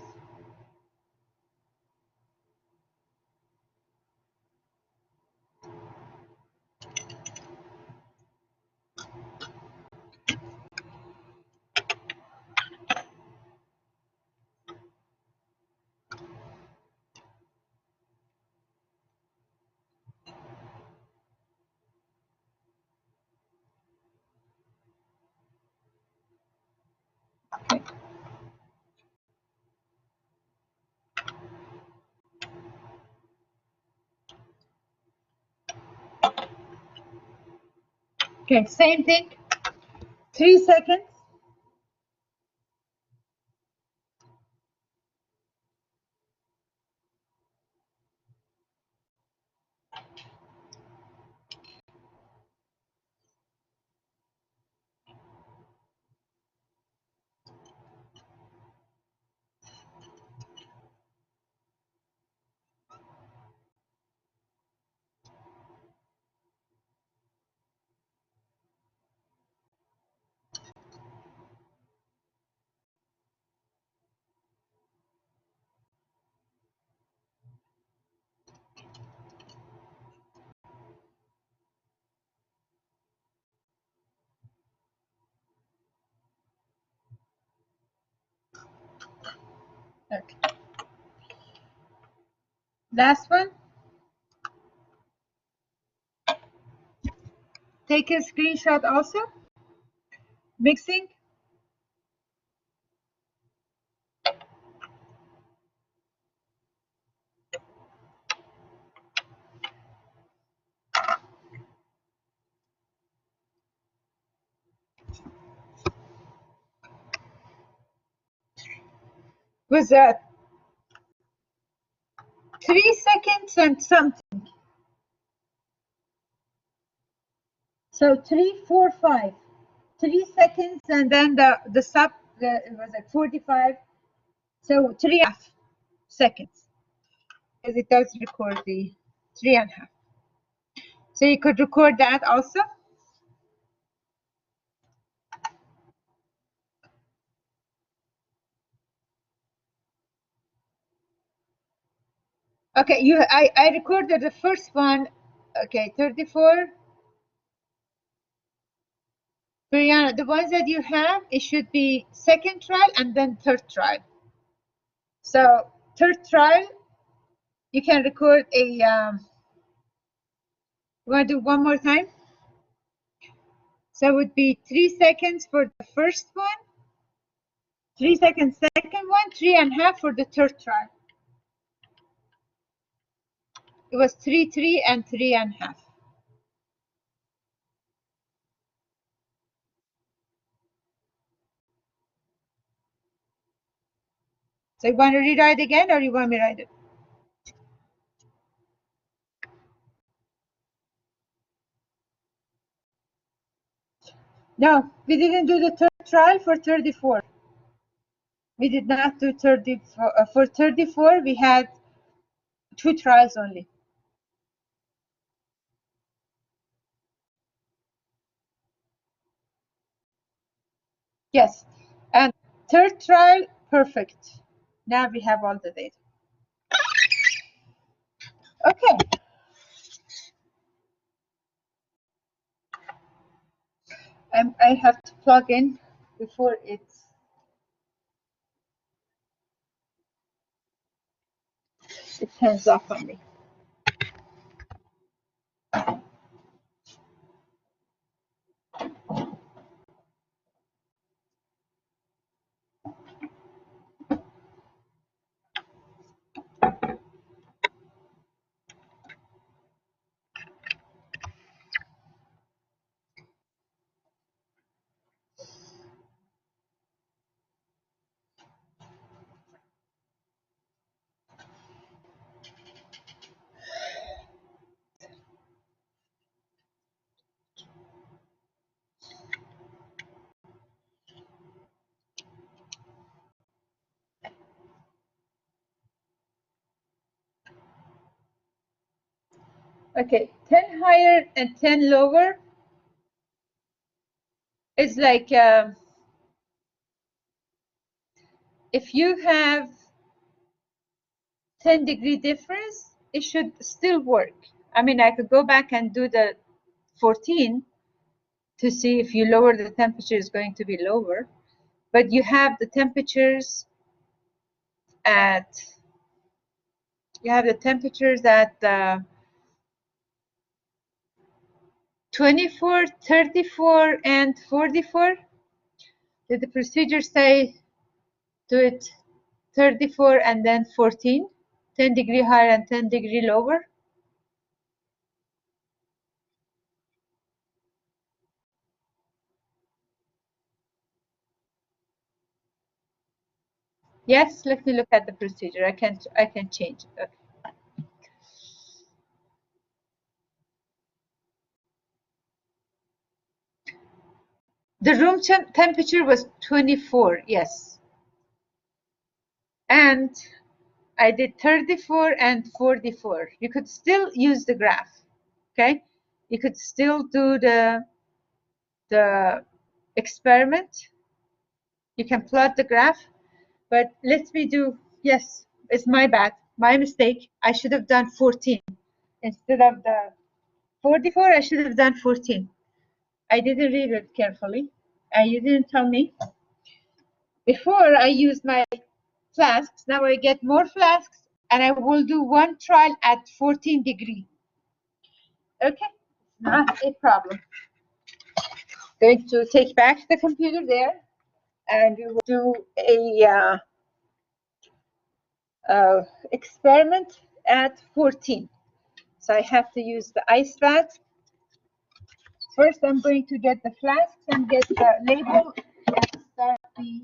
Okay. Okay, same thing. 3 seconds. Okay. Last one. Take a screenshot also. Mixing. Was that 3 seconds and something? So 3, 4, 5, 3 seconds, and then it was like 45. So 3.5 seconds, because it does record the 3.5. So you could record that also. Okay, I recorded the first one. Okay, 34. Brianna, the ones that you have, it should be second trial and then third trial. So third trial, you can record a. You want to do one more time? So it would be 3 seconds for the first one, 3 seconds second one, 3.5 for the third trial. It was 3, 3, and 3.5. So you want to rewrite again, or you want me to write it? No, we didn't do the third trial for 34. We did not do 34. For 34, we had 2 trials only. Yes, and third trial, perfect. Now we have all the data. Okay. I have to plug in before it turns off on me. Okay, 10 higher and 10 lower is like if you have 10-degree difference, it should still work. I mean, I could go back and do the 14 to see if you lower the temperature is going to be lower, but you have the temperatures at 24, 34, and 44. Did the procedure say do it 34 and then 14, 10-degree higher and 10-degree lower? Yes, let me look at the procedure. I can change it. Okay. The room temperature was 24, yes. And I did 34 and 44. You could still use the graph, okay? You could still do the experiment. You can plot the graph, but let me do, yes, it's my bad, my mistake. I should have done 14. Instead of the 44, I should have done 14. I didn't read it carefully, and you didn't tell me. Before I used my flasks, now I get more flasks, and I will do one trial at 14 degree. Okay, not a problem. Going to take back the computer there, and we will do a experiment at 14. So I have to use the ice bath. First, I'm going to get the flasks and get the label and start the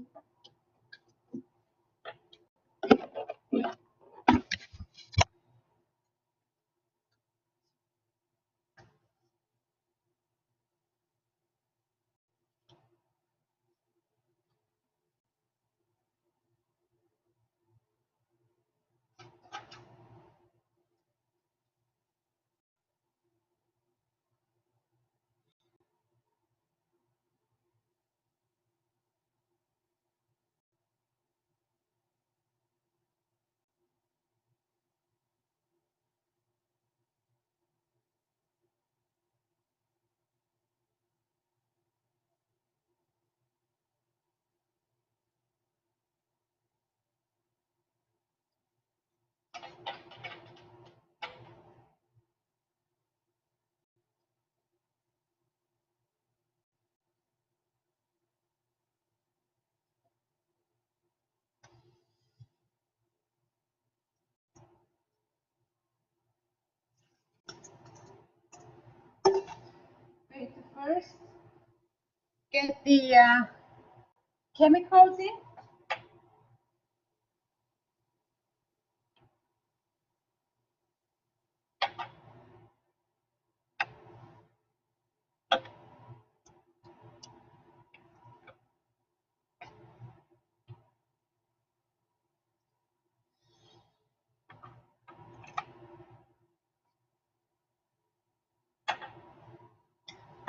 first get the chemicals in.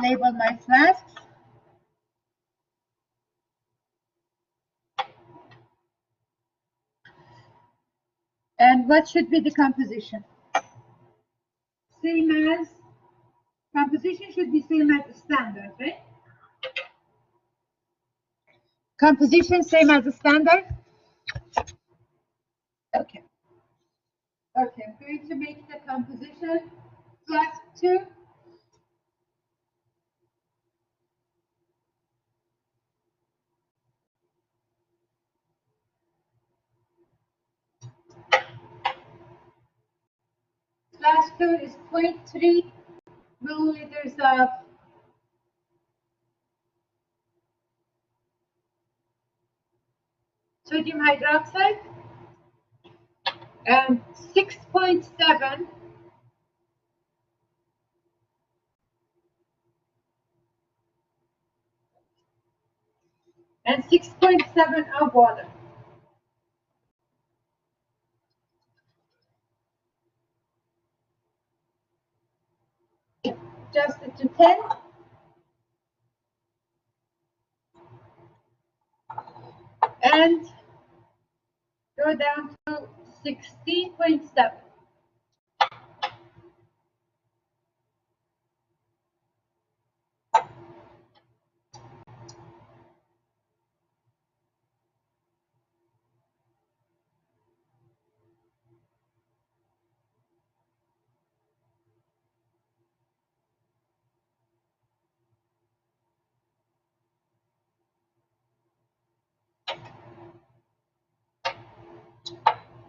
Label my flasks. And what should be the composition? Same as, composition should be same as the standard, right? Composition same as the standard? Okay. Okay, I'm going to make the composition flask 2. Flask 2 is 0.3 milliliters of sodium hydroxide and 6.7 and 6.7 of water. Adjust it to 10. And go down to 16.7.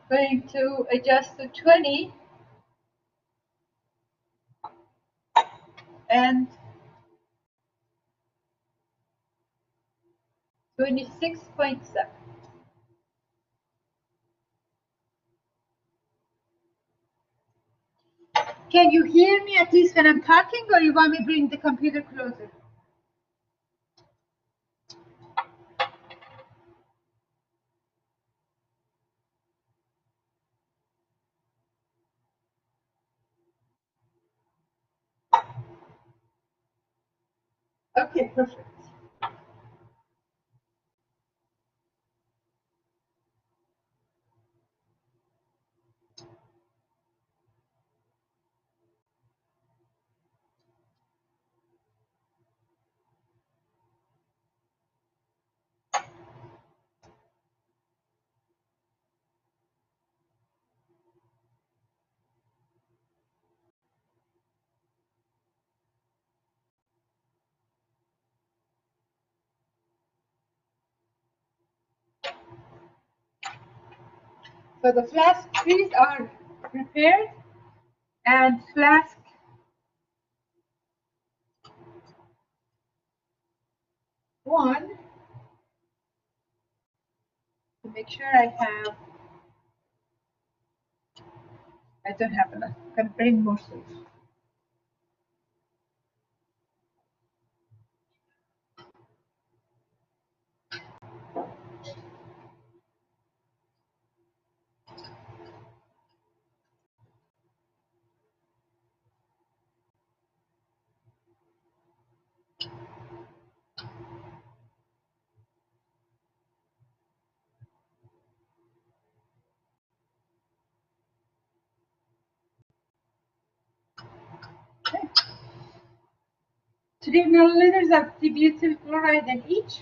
Going to adjust to 20 and 26.7. Can you hear me at least when I'm talking, or you want me to bring the computer closer? Okay, perfect. So the flask 3s are prepared, and flask 1, to make sure I don't have enough. I'm going to bring more soup. Okay. 3 milliliters of dibutyl chloride in each.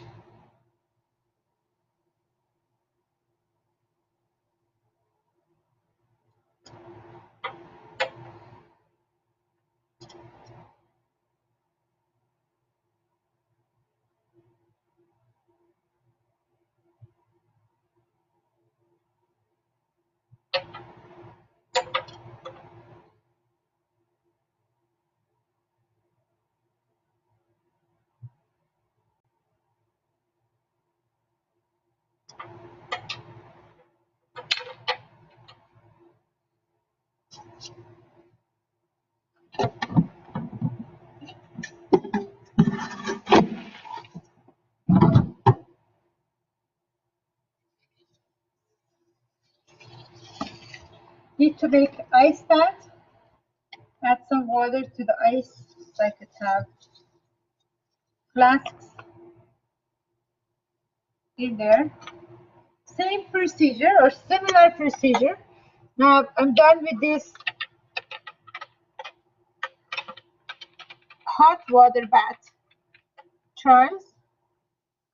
Need to make ice bath. Add some water to the ice so I could have flasks in there. Same procedure or similar procedure. Now I'm done with this hot water bath trials.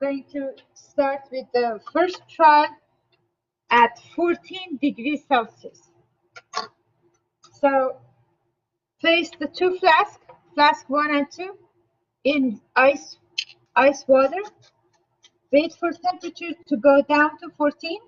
Going to start with the first trial at 14 degrees Celsius. So place the two flasks, flask 1 and 2, in ice water. Wait for temperature to go down to 14.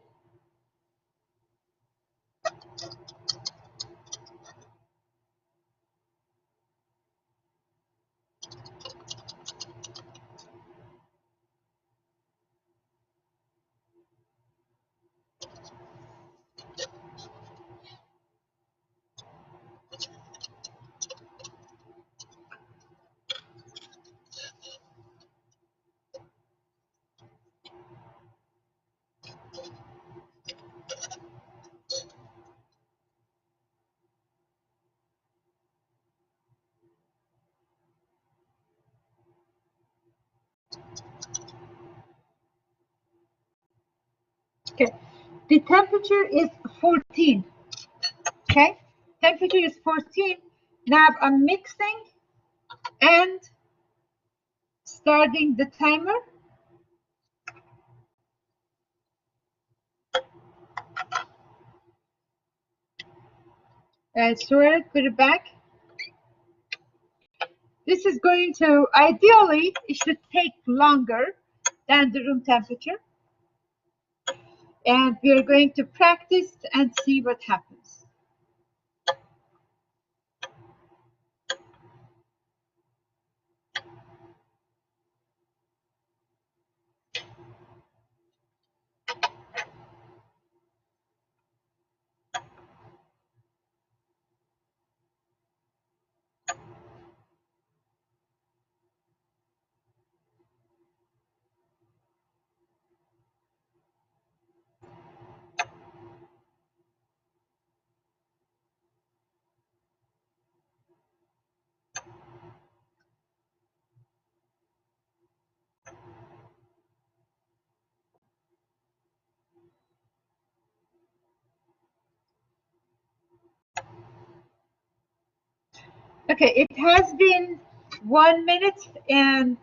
Okay, the temperature is 14. Okay, temperature is 14. Now I'm mixing and starting the timer. Sure, put it back. This is going to, ideally, it should take longer than the room temperature. And we're going to practice and see what happens. Okay, it has been 1 minute and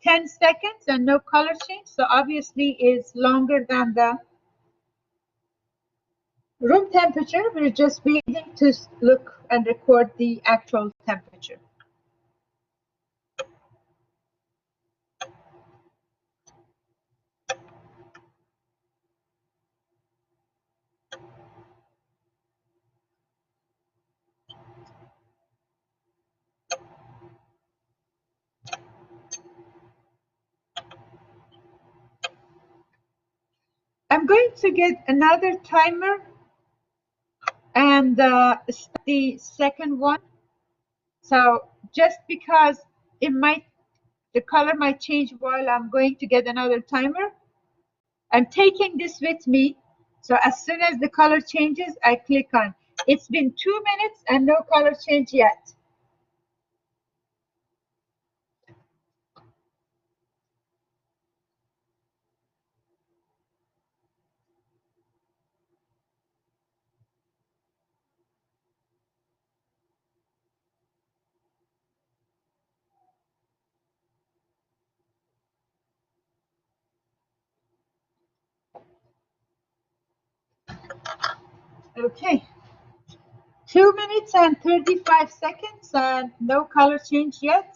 10 seconds and no color change. So obviously it's longer than the room temperature. We're just waiting to look and record the actual temperature. I'm going to get another timer and the second one. So just because it might, the color might change while I'm going to get another timer, I'm taking this with me. So as soon as the color changes, I click on. It's been 2 minutes and no color change yet. Okay. 2 minutes and 35 seconds and no color change yet.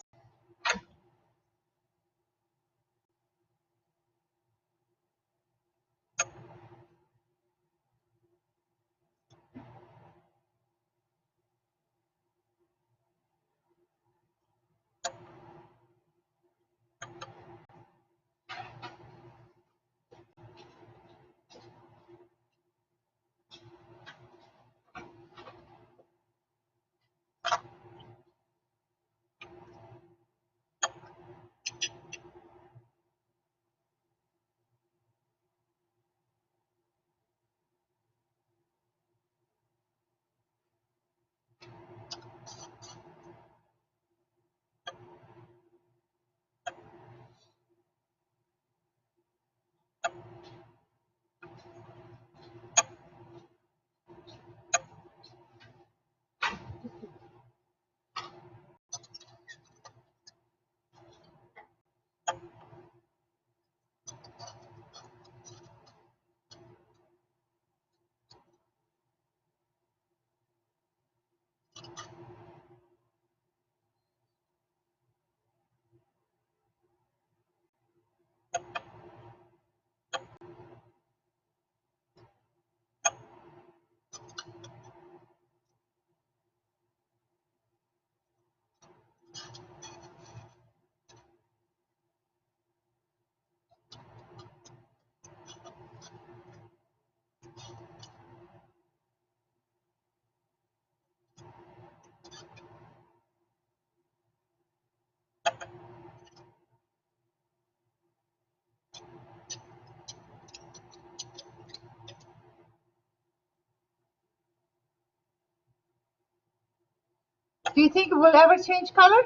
Do you think it will ever change color?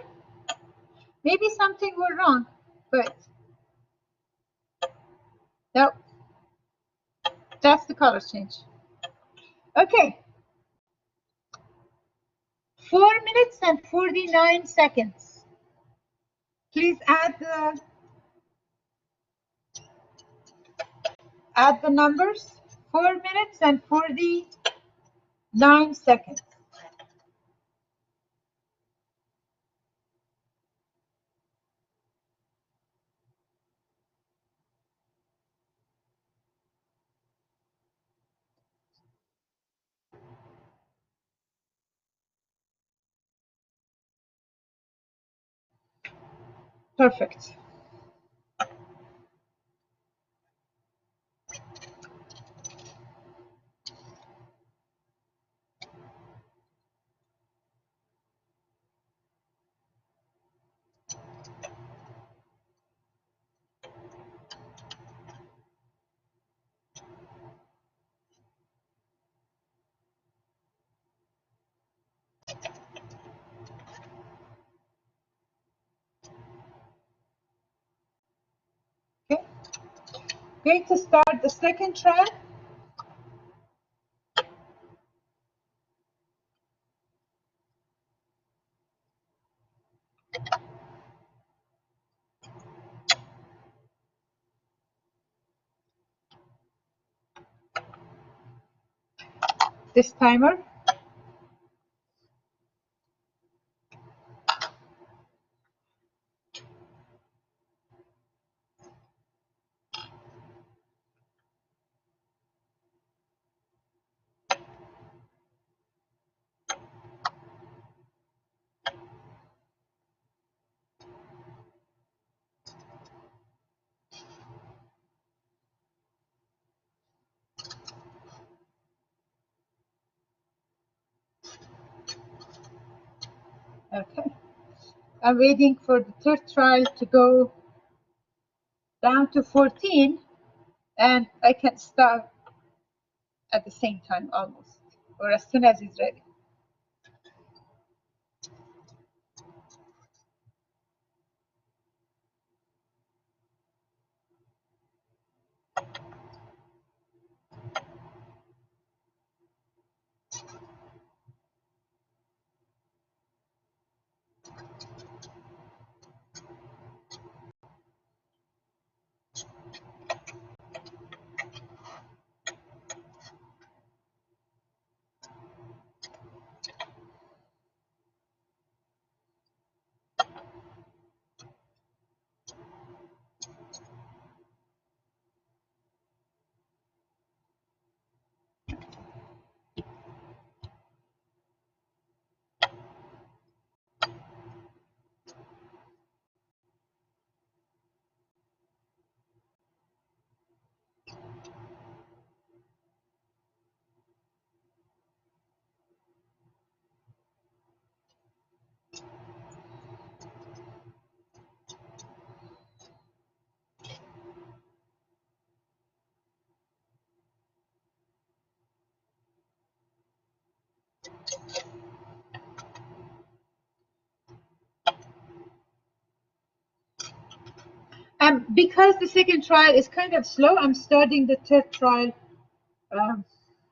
Maybe something went wrong, but no, that's the color change. Okay, 4 minutes and 49 seconds. Please add the numbers. 4 minutes and 49 seconds. Perfect. Okay, going to start the second trial. This timer. Okay, I'm waiting for the third trial to go down to 14, and I can start at the same time almost, or as soon as it's ready. Because the second trial is kind of slow, I'm starting the third trial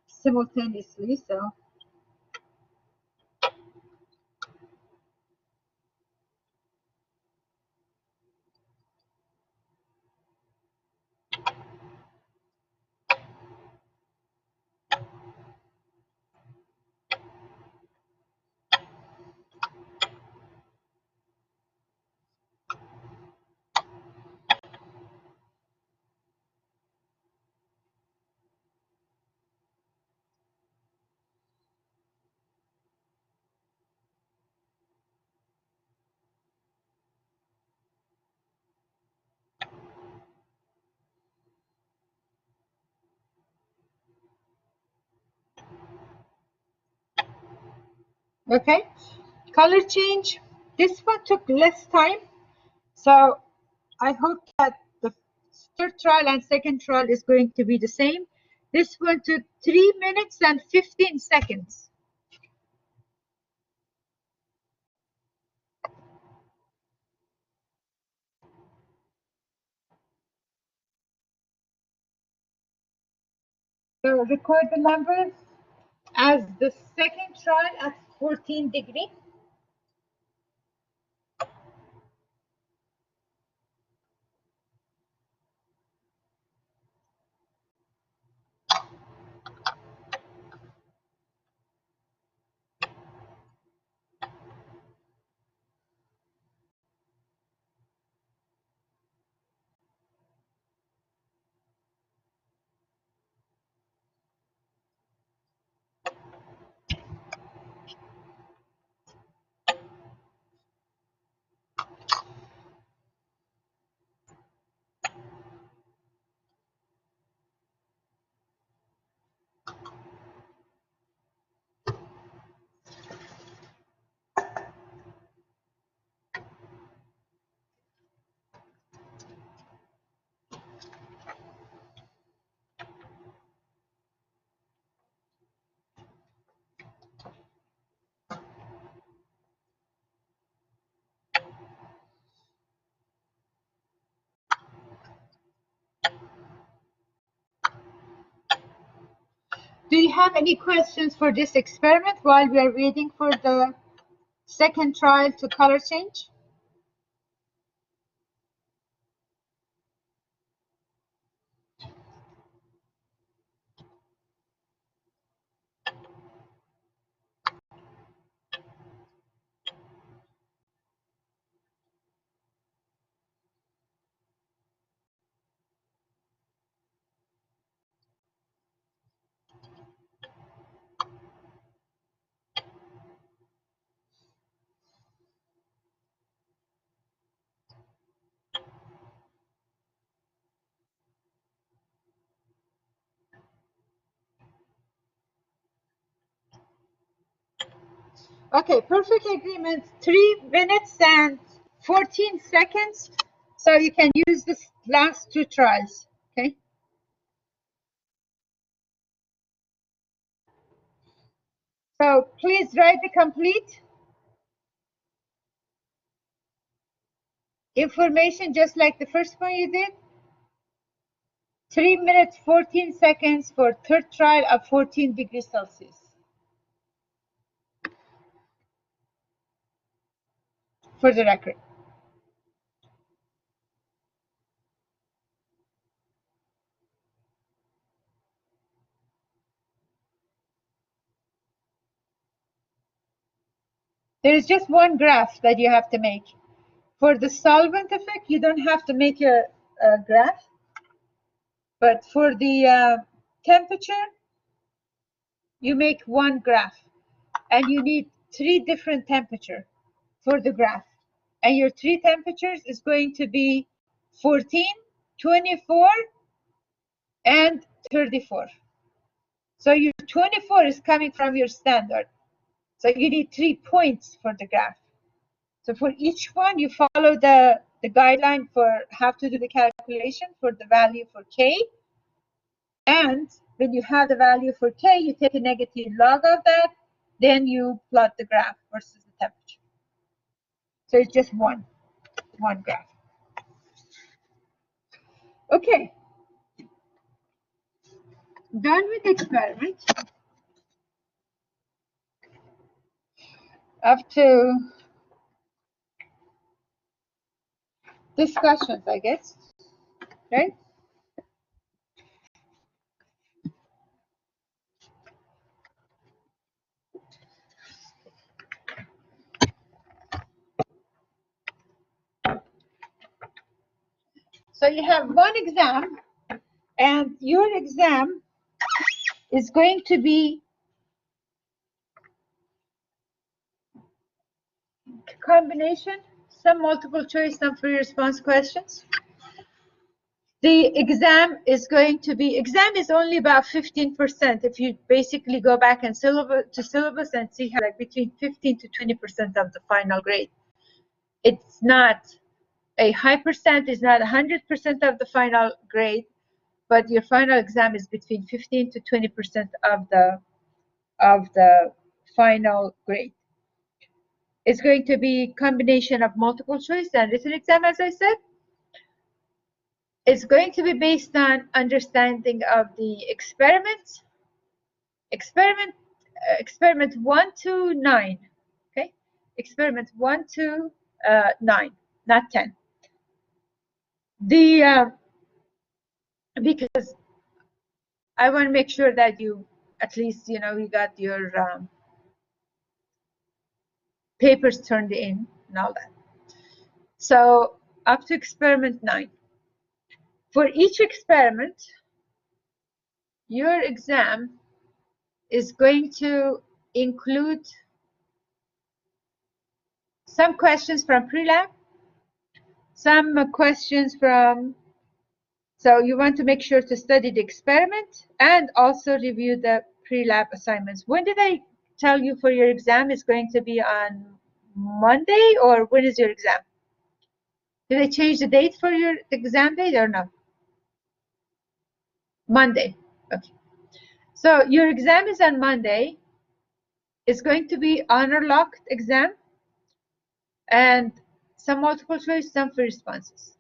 simultaneously. So okay, color change. This one took less time, so I hope that the third trial and second trial is going to be the same. This one took 3 minutes and 15 seconds. So record the numbers as the second trial at 14 degrees. Do you have any questions for this experiment while we are waiting for the second trial to color change? Okay, perfect agreement. 3 minutes and 14 seconds. So you can use the last two trials. Okay. So please write the complete information just like the first one you did. 3 minutes, 14 seconds for third trial of 14 degrees Celsius. For the record. There is just one graph that you have to make. For the solvent effect, you don't have to make a graph. But for the temperature, you make one graph. And you need 3 different temperatures for the graph. And your 3 temperatures is going to be 14, 24, and 34. So your 24 is coming from your standard. So you need 3 points for the graph. So for each one, you follow the guideline for how to do the calculation for the value for K. And when you have the value for K, you take a negative log of that, then you plot the graph versus the temperature. So it's just one graph. Okay. Done with the experiment. Up to discussions, I guess, right? So you have one exam, and your exam is going to be combination, some multiple choice, some free response questions. The exam is going to be, exam is only about 15%. If you basically go back and syllabus and see how like between 15 to 20% of the final grade. It's not a high percent, it's not 100% of the final grade, but your final exam is between 15 to 20% of the final grade. It's going to be combination of multiple choice and written exam, as I said. It's going to be based on understanding of the experiment. Experiment 1 to 9. Okay, experiment 1 to 9, not 10. Because I want to make sure that you at least you got your papers turned in and all that. So up to experiment 9. For each experiment, your exam is going to include some questions from pre-lab, some questions from, so you want to make sure to study the experiment and also review the pre-lab assignments. When did I tell you for your exam is going to be on Monday, or when is your exam? Did I change the date for your exam date or no? Monday. Okay. So your exam is on Monday. It's going to be honor locked exam and some multiple choice, some free responses.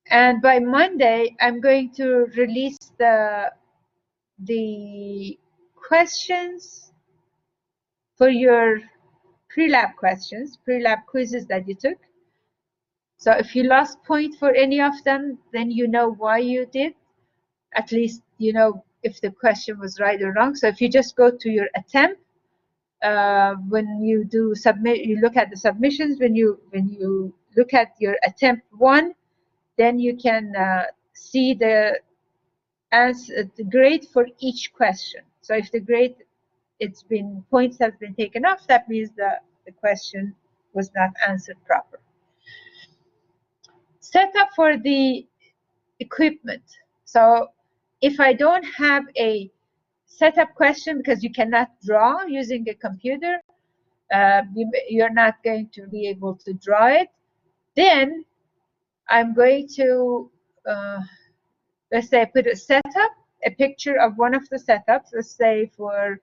And by Monday, I'm going to release the questions for your pre-lab questions, pre-lab quizzes that you took. So if you lost point for any of them, then you know why you did. At least you know if the question was right or wrong. So if you just go to your attempt, when you do submit, you look at the submissions. When you look at your attempt 1, then you can see the grade for each question. So if the grade points have been taken off, that means the question was not answered proper. Setup for the equipment. So if I don't have a setup question, because you cannot draw using a computer, you're not going to be able to draw it, then I'm going to let's say I put a setup, a picture of one of the setups, let's say for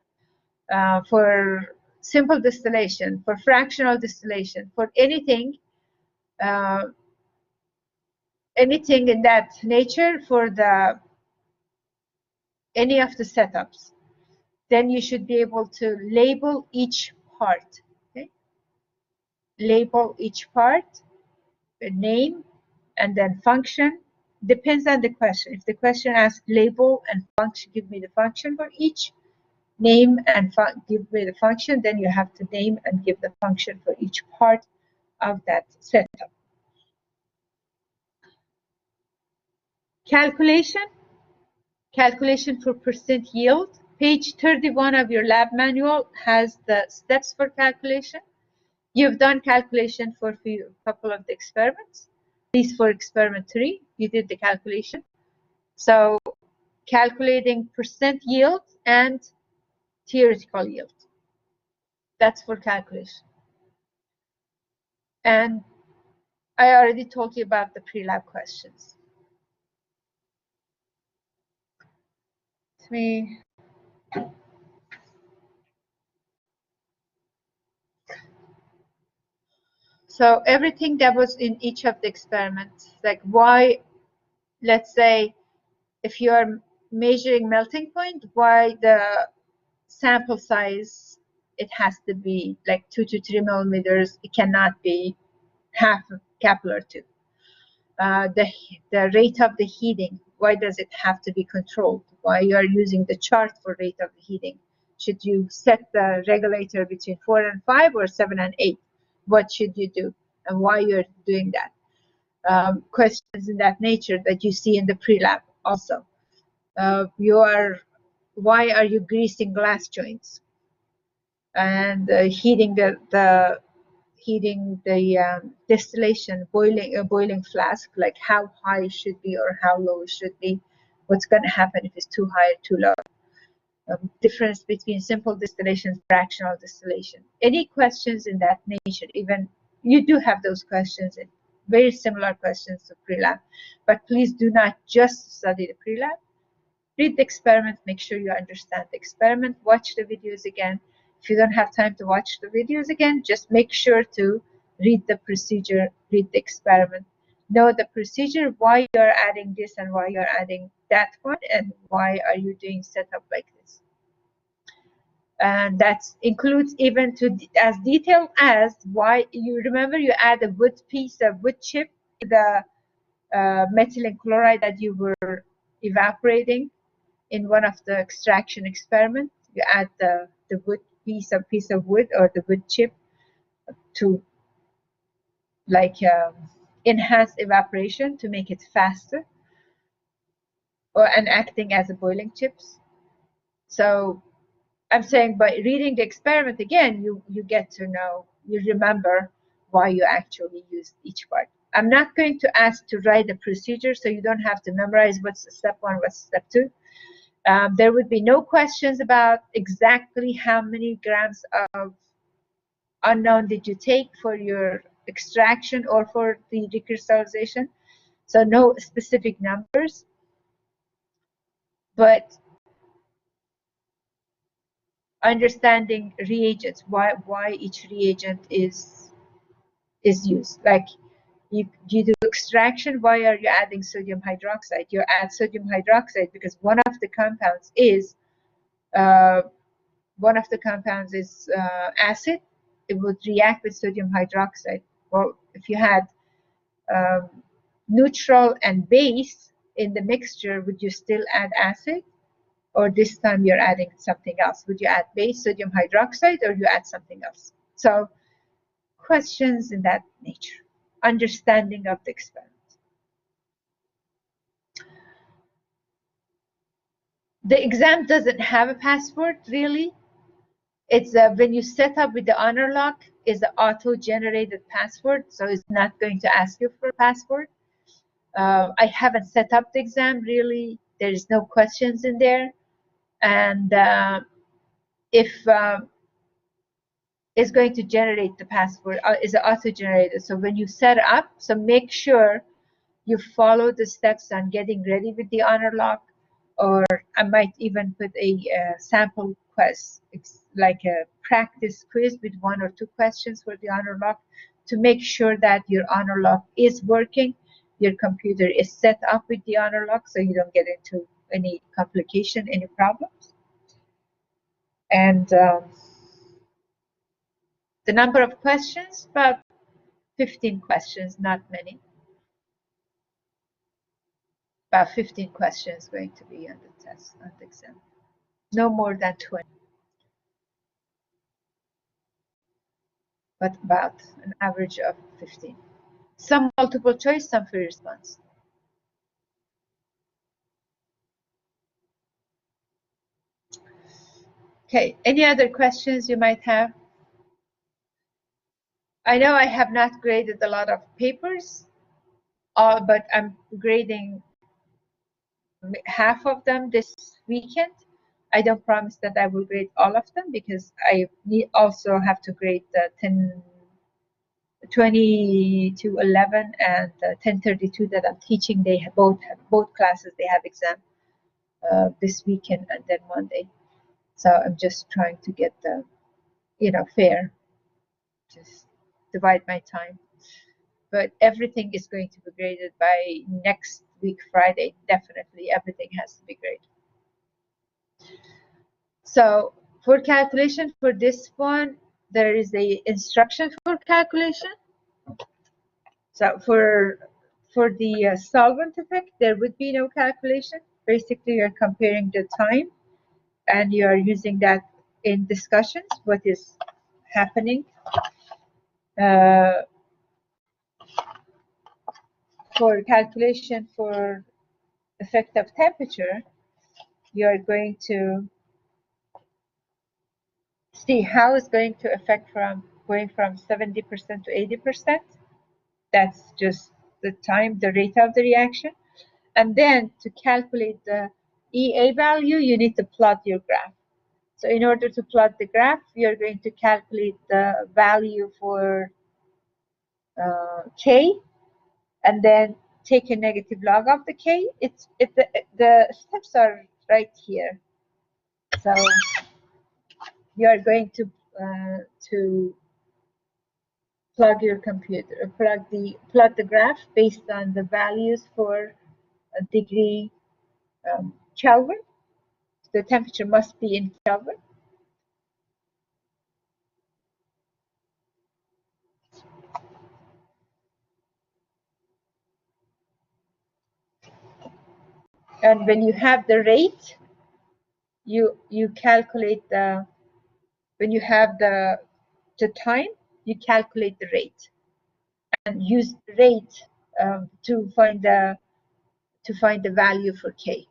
simple distillation, for fractional distillation, for anything in that nature, for any of the setups, then you should be able to label each part. Okay? Label each part, a name, and then function. Depends on the question. If the question asks label and function, give me the function for each, name and give me the function, then you have to name and give the function for each part of that setup. Calculation for percent yield. Page 31 of your lab manual has the steps for calculation. You've done calculation for a couple of the experiments. At least for experiment 3, you did the calculation. So calculating percent yield and theoretical yield. That's for calculation. And I already told you about the pre-lab questions. So everything that was in each of the experiments, like why, let's say, if you are measuring melting point, why the sample size, it has to be like 2 to 3 millimeters. It cannot be half a capillary tube. The rate of the heating, why does it have to be controlled? Why you are using the chart for rate of the heating? Should you set the regulator between 4 and 5 or 7 and 8? What should you do and why you're doing that? Questions in that nature that you see in the pre-lab also. Why are you greasing glass joints and heating the distillation, boiling flask, like how high it should be or how low it should be? What's going to happen if it's too high or too low? Difference between simple distillation and fractional distillation. Any questions in that nature? Even you do have those questions, and very similar questions to pre-lab, but please do not just study the pre-lab. Read the experiment, make sure you understand the experiment, watch the videos again. If you don't have time to watch the videos again, just make sure to read the procedure, read the experiment, know the procedure, why you're adding this and why you're adding that one, and why are you doing setup like this. And that includes even to as detailed as why you remember you add a wood piece of wood chip to the methylene chloride that you were evaporating in one of the extraction experiments. You add the wood piece of wood or the wood chip to like enhance evaporation to make it faster, or and acting as a boiling chips. So I'm saying by reading the experiment again, you get to know, you remember why you actually used each part. I'm not going to ask to write the procedure, so you don't have to memorize what's step 1, what's step 2. There would be no questions about exactly how many grams of unknown did you take for your extraction or for the recrystallization. So no specific numbers, but understanding reagents, why each reagent is used. Like you do extraction, why are you adding sodium hydroxide? You add sodium hydroxide because one of the compounds is acid. It would react with sodium hydroxide. Well, if you had neutral and base in the mixture, would you still add acid? Or this time you're adding something else? Would you add base sodium hydroxide or you add something else? So questions in that nature, understanding of the experiment. The exam doesn't have a password really. It's when you set up with the honor lock, is the auto-generated password, so it's not going to ask you for a password. I haven't set up the exam really. There is no questions in there, and if it's going to generate the password, is auto-generated. So when you set up, so make sure you follow the steps on getting ready with the honor lock, or I might even put a sample quiz, like a practice quiz with 1 or 2 questions for the honor lock to make sure that your honor lock is working, your computer is set up with the honor lock so you don't get into any complication, any problems. And the number of questions, about 15 questions, not many. About 15 questions going to be on the test, on the exam. No more than 20. But about an average of 15. Some multiple choice, some free response. Okay, any other questions you might have? I know I have not graded a lot of papers, but I'm grading half of them this weekend. I don't promise that I will grade all of them because I also have to grade the 20-11 and 1032 that I'm teaching. They have both classes. They have exam this weekend and then Monday. So I'm just trying to get the, fair. Just divide my time. But everything is going to be graded by next week, Friday. Definitely, everything has to be graded. So for calculation for this one, there is a instruction for calculation. So for the solvent effect, there would be no calculation. Basically, you're comparing the time and you're using that in discussions, what is happening. For calculation for effect of temperature, you're going to see how it's going to affect from going from 70% to 80%. That's just the time, the rate of the reaction. And then to calculate the EA value, you need to plot your graph. So in order to plot the graph, you're going to calculate the value for K, and then take a negative log of the K. The steps are right here. So you are going to plug your computer, plot the graph based on the values for a degree Kelvin. The temperature must be in Kelvin. And when you have the rate, you calculate the, when you have the time, you calculate the rate and use the rate to find the value for K.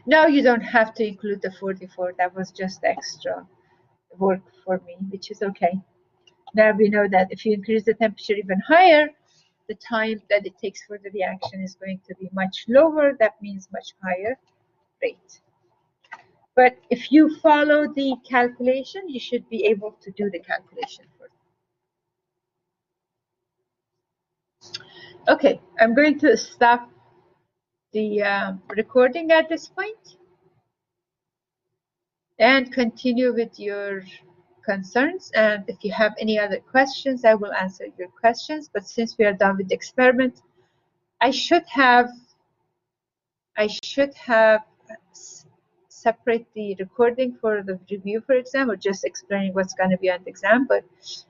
Now you don't have to include the 44. That was just extra work for me, which is okay. Now we know that if you increase the temperature even higher, the time that it takes for the reaction is going to be much lower. That means much higher rate. But if you follow the calculation, you should be able to do the calculation first. Okay, I'm going to stop the recording at this point and continue with your concerns. And if you have any other questions, I will answer your questions. But since we are done with the experiment, I should have separate the recording for the review for exam, or just explaining what's going to be on the exam. But it's